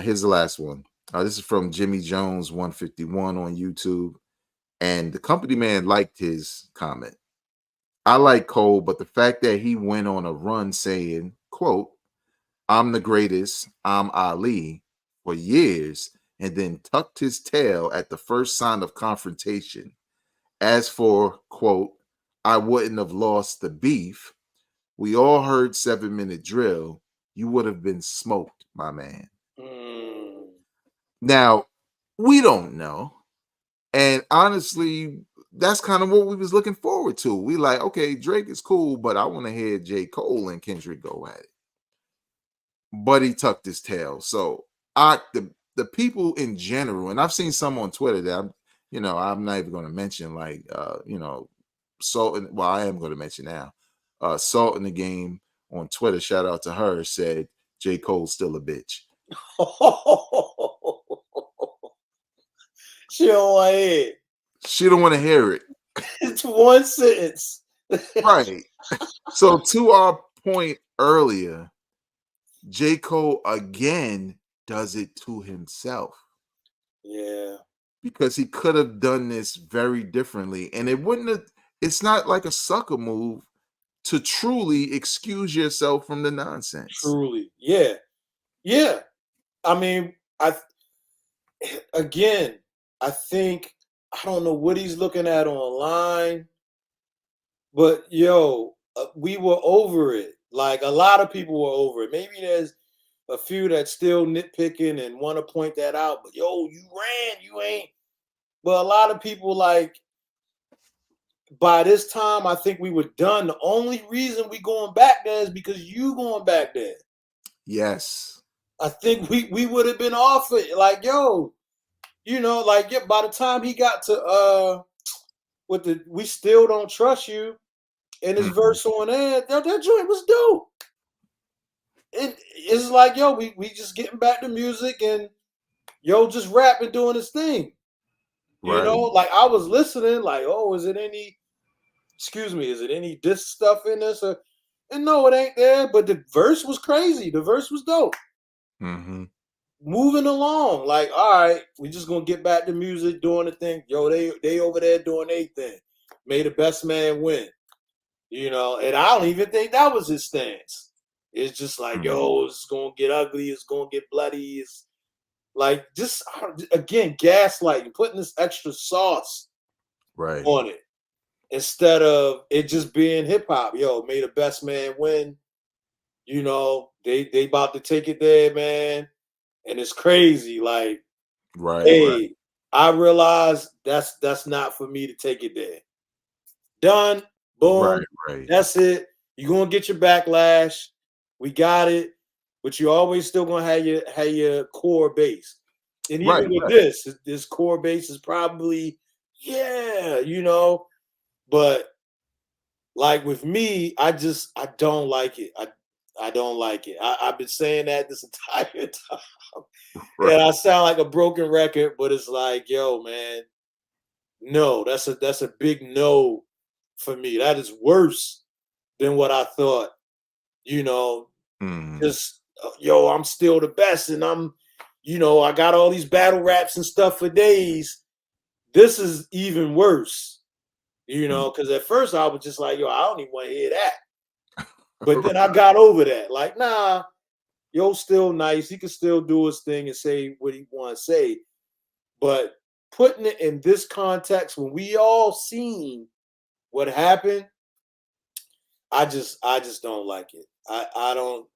Here's the last one. This is from Jimmy Jones 151 on YouTube. And the company man liked his comment. I like Cole, but the fact that he went on a run saying, quote, I'm the greatest, I'm Ali for years, and then tucked his tail at the first sign of confrontation. As for, quote, I wouldn't have lost the beef. We all heard 7 minute drill. You would have been smoked, my man. Mm. Now, we don't know. And honestly, that's kind of what we was looking forward to. We like, okay, Drake is cool, but I want to hear J. Cole and Kendrick go at it. But he tucked his tail. So the people in general, and I've seen some on Twitter that I'm not even going to mention, like Salt. Well, I am going to mention now. Salt in the Game on Twitter, shout out to her, said J. Cole's still a bitch. She don't want to hear it. She don't want to hear it. It's one sentence. Right. So to our point earlier, J. Cole again does it to himself. Yeah. Because he could have done this very differently. And it's not like a sucker move to truly excuse yourself from the nonsense. Truly. Yeah. Yeah. I mean, I think I don't know what he's looking at online, but we were over it. Like a lot of people were over it. Maybe there's a few that's still nitpicking and want to point that out, but you ran, you ain't. But a lot of people, like, by this time, I think we were done. The only reason we going back there is because you going back there. Yes. I think we would have been off it. Like, by the time he got to we still don't trust you, and his verse on that joint was dope. It's like, we just getting back to music and just rapping, doing his thing. Right. Like I was listening, like, oh, is it any diss stuff in this? And no, it ain't there. But the verse was crazy. The verse was dope. Mm-hmm. Moving along, like, all right, we just gonna get back to music, doing the thing. They over there doing their thing. May the best man win. And I don't even think that was his stance. It's just like, it's gonna get ugly, it's gonna get bloody, it's like just again gaslighting, putting this extra sauce on it instead of it just being hip hop. May the best man win. They about to take it there, man. And it's crazy. Like, hey, I realize that's not for me to take it there. Done. Boom. Right. That's it. You're gonna get your backlash. We got it. but you always still gonna have your core base. And Right, even with right. this core base is probably, yeah, but like with me, I don't like it. I don't like it. I've been saying that this entire time. Right. And I sound like a broken record, but it's like, yo, man, no, that's a big no for me. That is worse than what I thought. You know, Mm, just yo, I'm still the best, and I got all these battle raps and stuff for days. This is even worse, mm. because at first I was just like, yo, I don't even want to hear that. But then I got over that. Like, nah, yo, still nice. He can still do his thing and say what he want to say. But putting it in this context, when we all seen what happened, I just don't like it. I don't.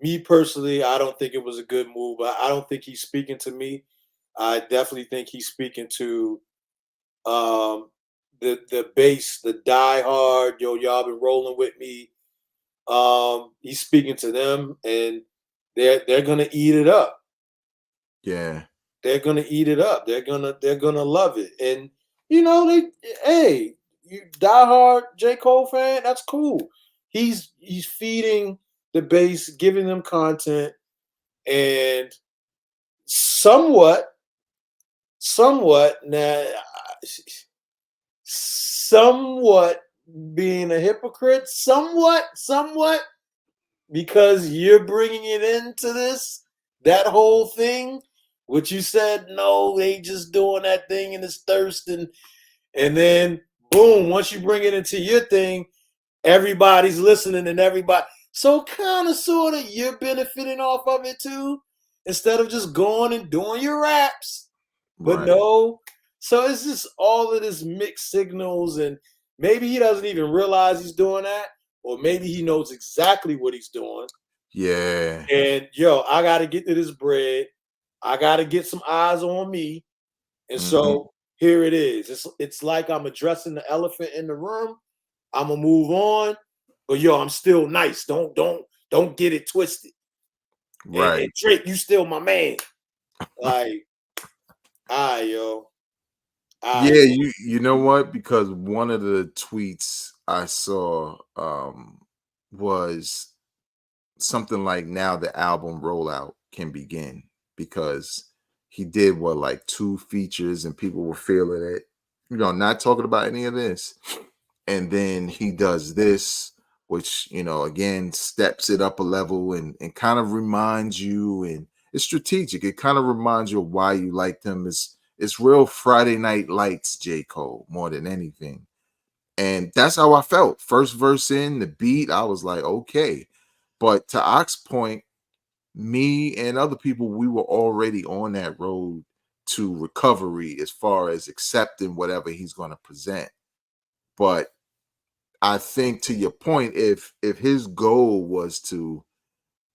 Me personally, I don't think it was a good move. I don't think he's speaking to me. I definitely think he's speaking to the base, the die hard. Yo, y'all been rolling with me. He's speaking to them, and they're gonna eat it up. Yeah. They're gonna eat it up. They're gonna love it. And they hey, you diehard J. Cole fan, that's cool. He's feeding the base, giving them content, and somewhat now, somewhat being a hypocrite, somewhat because you're bringing it into that whole thing, which you said no, they just doing that thing and it's thirsting, and then boom, once you bring it into your thing, everybody's listening and everybody. So kind of, sort of, you're benefiting off of it too, instead of just going and doing your raps. But Right. no, so it's just all of this mixed signals, and maybe he doesn't even realize he's doing that, or maybe he knows exactly what he's doing. Yeah. And yo, I got to get to this bread. I got to get some eyes on me. And Hmm. so here it is. It's like I'm addressing the elephant in the room. I'm gonna move on, but yo, I'm still nice. Don't get it twisted. And Right. Drake, you still my man. Like, yo, Yeah, yo. you know what? Because one of the tweets I saw was something like now the album rollout can begin because he did what like two features and people were feeling it. Not talking about any of this. And then he does this, which again steps it up a level and kind of reminds you, and it's strategic. It kind of reminds you of why you liked him. It's real Friday Night Lights J. Cole more than anything. And that's how I felt. First verse in, the beat, I was like, okay. But to Ock's point, me and other people, we were already on that road to recovery as far as accepting whatever he's going to present. But I think to your point, if his goal was to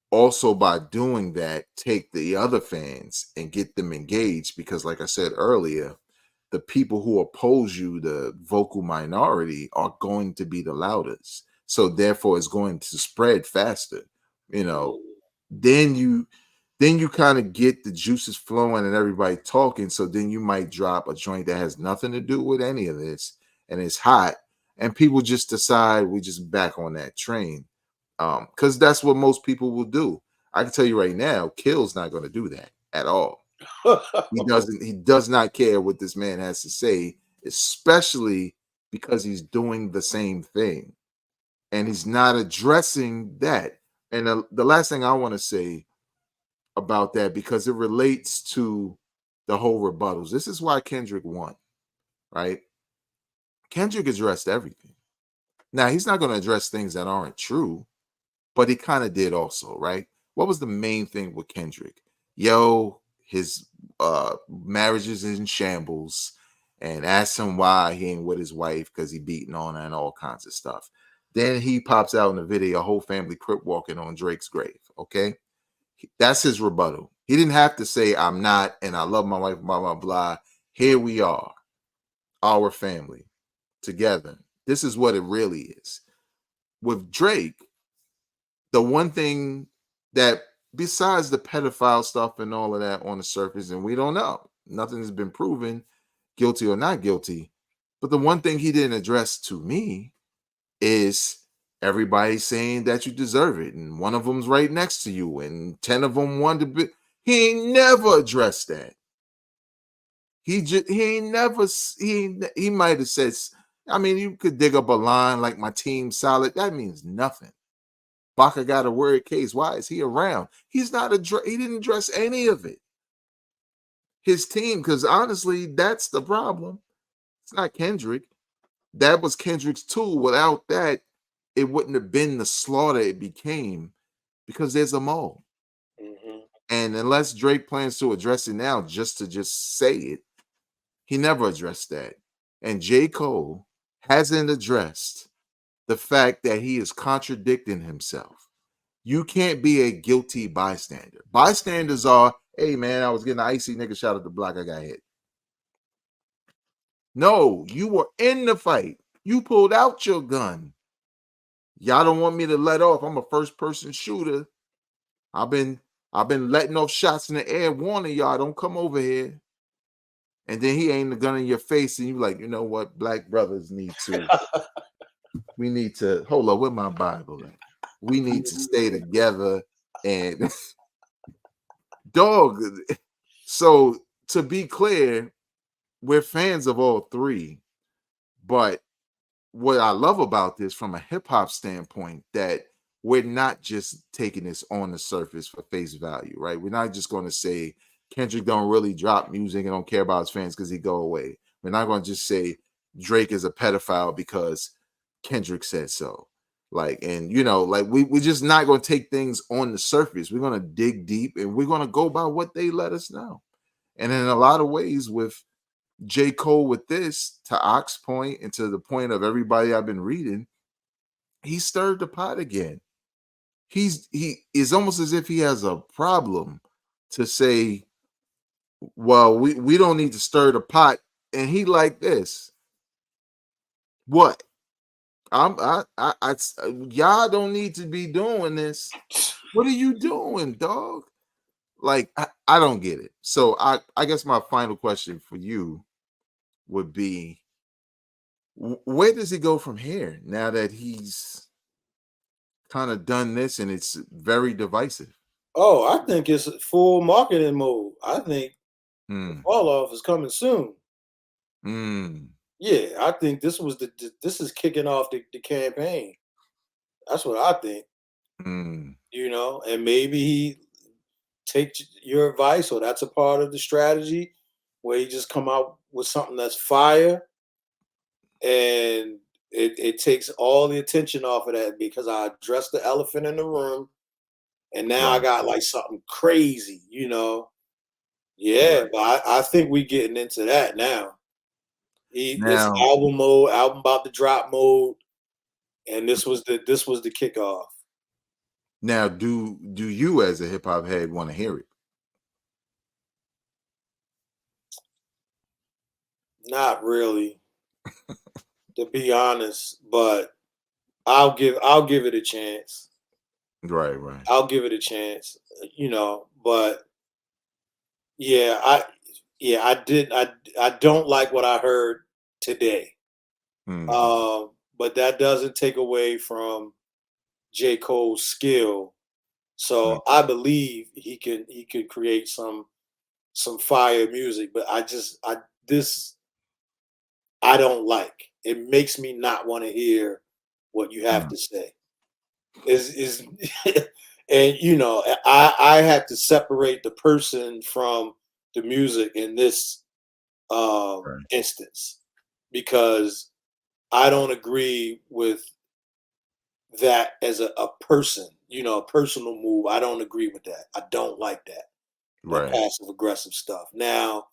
also by doing that take the other fans and get them engaged, because like I said earlier, the people who oppose you, the vocal minority, are going to be the loudest. So therefore it's going to spread faster. You know, then you kind of get the juices flowing and everybody talking. So then you might drop a joint that has nothing to do with any of this and it's hot, and people just decide we just back on that train. Because that's what most people will do. I can tell you right now, Kill's not going to do that at all. He does not care what this man has to say, especially because he's doing the same thing and he's not addressing that. And the last thing I want to say about that, because it relates to the whole rebuttals. This is why Kendrick won, right? Kendrick addressed everything. Now, he's not going to address things that aren't true, but he kind of did also, right? What was the main thing with Kendrick? Yo, his marriage is in shambles, and asked him why he ain't with his wife because he beating on her and all kinds of stuff. Then he pops out in the video, a whole family crip walking on Drake's grave. Okay, that's his rebuttal. He didn't have to say I'm not and I love my wife, blah blah blah. Here we are, our family together. This is what it really is. With Drake, the one thing that besides the pedophile stuff and all of that on the surface, and we don't know, nothing has been proven, guilty or not guilty. But the one thing he didn't address to me is everybody saying that you deserve it, and one of them's right next to you, and 10 of them wanted to be. He ain't never addressed that. He ain't never he might have said. I mean, you could dig up a line like my team solid. That means nothing. Baca got a word case. Why is he around? He's not he didn't address any of it. His team, because honestly, that's the problem. It's not Kendrick. That was Kendrick's tool. Without that, it wouldn't have been the slaughter it became because there's a mole. Mm-hmm. And unless Drake plans to address it now just to just say it, he never addressed that. And J. Cole hasn't addressed the fact that he is contradicting himself. You can't be a guilty bystander. Bystanders are, hey man, I was getting an icy nigga shot at the block, I got hit. No, you were in the fight. You pulled out your gun. Y'all don't want me to let off. I'm a first person shooter. I've been letting off shots in the air, warning y'all, don't come over here. And then he aimed the gun in your face, and you like, you know what? Black brothers need to. We need to hold up with my Bible. We need to stay together and dog. So to be clear, we're fans of all three, but what I love about this from a hip hop standpoint, that we're not just taking this on the surface for face value, right? We're not just going to say Kendrick don't really drop music and don't care about his fans because he go away. We're not going to just say Drake is a pedophile because Kendrick said so. Like, and you know, like we're just not going to take things on the surface. We're going to dig deep and we're going to go by what they let us know. And in a lot of ways, with J. Cole, with this, to Ock's point and to the point of everybody I've been reading, he stirred the pot again. He is almost as if he has a problem to say, well, we don't need to stir the pot. And he like this. What? Y'all don't need to be doing this. What are you doing, dog? Like, I don't get it. So I guess my final question for you would be, where does he go from here now that he's kind of done this and it's very divisive? Oh, I think it's full marketing mode. I think the Mm, fall off is coming soon. mm, Yeah, I think this is kicking off the campaign. That's what I think. mm, And maybe he takes your advice, or that's a part of the strategy where he just come out with something that's fire, and it takes all the attention off of that because I addressed the elephant in the room, and now I right, got like something crazy. Yeah, right. but I think we getting into that now. It's Now, album mode, album about to drop mode, and this was the kickoff. now, do you as a hip hop head want to hear it? Not really, to be honest, but I'll give it a chance. Right, right. I'll give it a chance. But yeah, I don't like what I heard today. Mm, But that doesn't take away from J. Cole's skill. mm, So I believe he could create some fire music, but this I don't like. It makes me not want to hear what you have mm, to say. Is and I had to separate the person from the music in this right, instance, because I don't agree with that as a person, a personal move. I don't agree with that. I don't like that right, passive aggressive stuff. Now,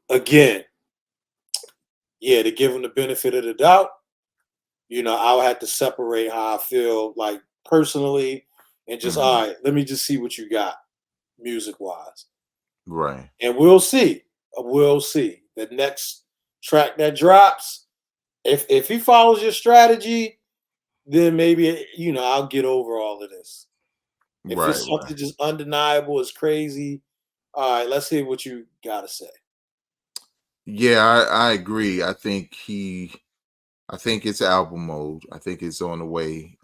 again, yeah, to give him the benefit of the doubt, I'll have to separate how I feel like personally and just, mhm, all right, let me just see what you got music wise. right, And we'll see. We'll see. The next track that drops, if he follows your strategy, then maybe I'll get over all of this. If Right, it's something just undeniable, it's crazy. All right, let's hear what you gotta say. Yeah, I agree. I think it's album mode. I think it's on the way.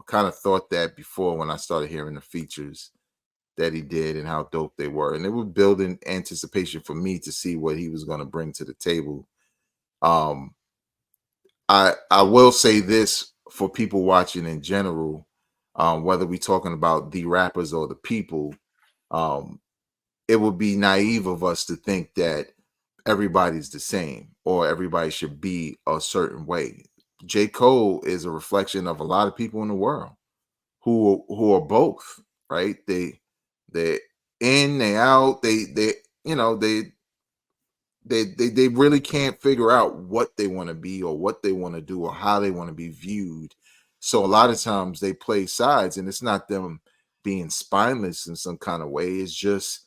Kind of thought that before when I started hearing the features that he did and how dope they were, and it was building anticipation for me to see what he was going to bring to the table. Um, I will say this for people watching in general, whether we're talking about the rappers or the people, um, it would be naive of us to think that everybody's the same or everybody should be a certain way. J. Cole is a reflection of a lot of people in the world who are both, right? They in, they out, they you know, they really can't figure out what they want to be or what they want to do or how they want to be viewed. So a lot of times they play sides, and it's not them being spineless in some kind of way. It's just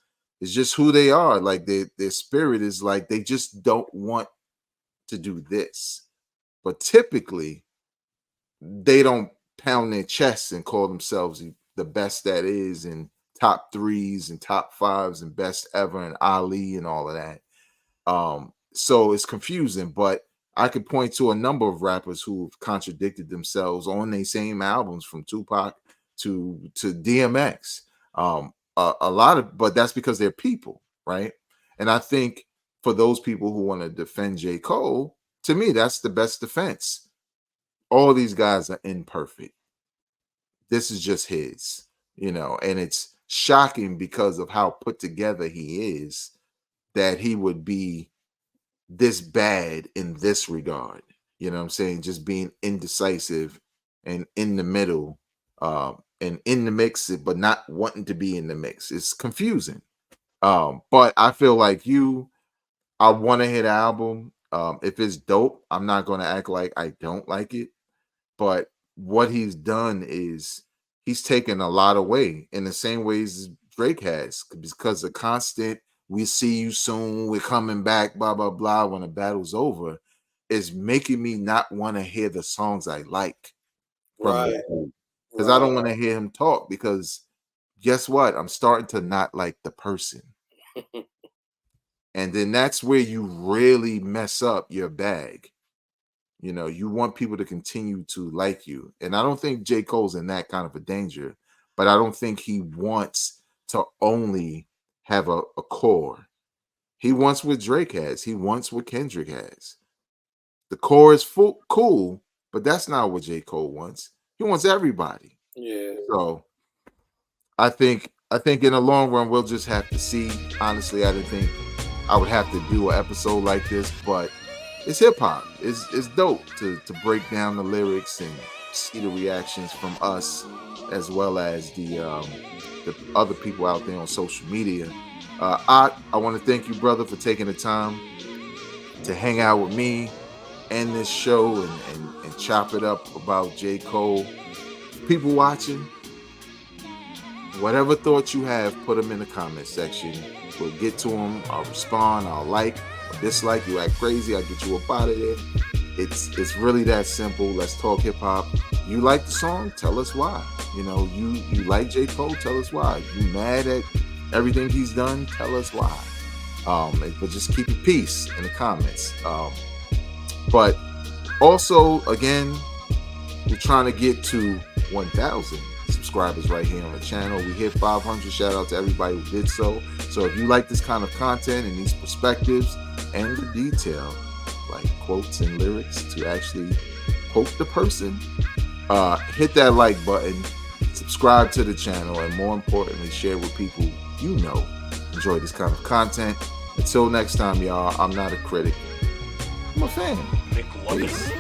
who they are. Like their spirit is like they just don't want to do this. But typically they don't pound their chests and call themselves the best that is and top threes and top fives and best ever and Ali and all of that. So it's confusing, but I could point to a number of rappers who've contradicted themselves on their same albums, from Tupac to DMX. A lot of, but that's because they're people, right? And I think for those people who want to defend J. Cole, to me, that's the best defense. All these guys are imperfect. This is just his, and it's shocking because of how put together he is that he would be this bad in this regard. You know what I'm saying? Just being indecisive and in the middle, and in the mix, but not wanting to be in the mix. It's confusing. But I feel like I want to hit album. If it's dope, I'm not going to act like I don't like it. But what he's done is he's taken a lot away in the same ways Drake has, because the constant "we see you soon, we're coming back," blah blah blah, when the battle's over, is making me not want to hear the songs I like from Right, him, because I don't want to hear him talk. Because guess what? I'm starting to not like the person, and then that's where you really mess up your bag. You want people to continue to like you. And I don't think J. Cole's in that kind of a danger, but I don't think he wants to only have a core. He wants what Drake has. He wants what Kendrick has. The core is cool, but that's not what J. Cole wants. He wants everybody. Yeah. So I think in the long run, we'll just have to see. Honestly, I didn't think I would have to do an episode like this, but it's hip hop. It's dope to break down the lyrics and see the reactions from us, as well as the other people out there on social media. I want to thank you, brother, for taking the time to hang out with me and this show and chop it up about J. Cole. People watching, whatever thoughts you have, put them in the comment section. We'll get to them. I'll respond. I'll like or dislike. You act crazy, I'll get you up out of there. It's really that simple. Let's talk hip hop. You like the song? Tell us why. You like J. Cole? Tell us why. You mad at everything he's done? Tell us why. But just keep it peace in the comments. But also, again, we're trying to get to 1,000 subscribers right here on the channel. We hit 500. Shout out to everybody who did so. So if you like this kind of content and these perspectives and the detail, like quotes and lyrics to actually quote the person, hit that like button, subscribe to the channel, and more importantly, share with people enjoy this kind of content. Until next time, y'all, I'm not a critic, I'm a fan. McLovin. Peace.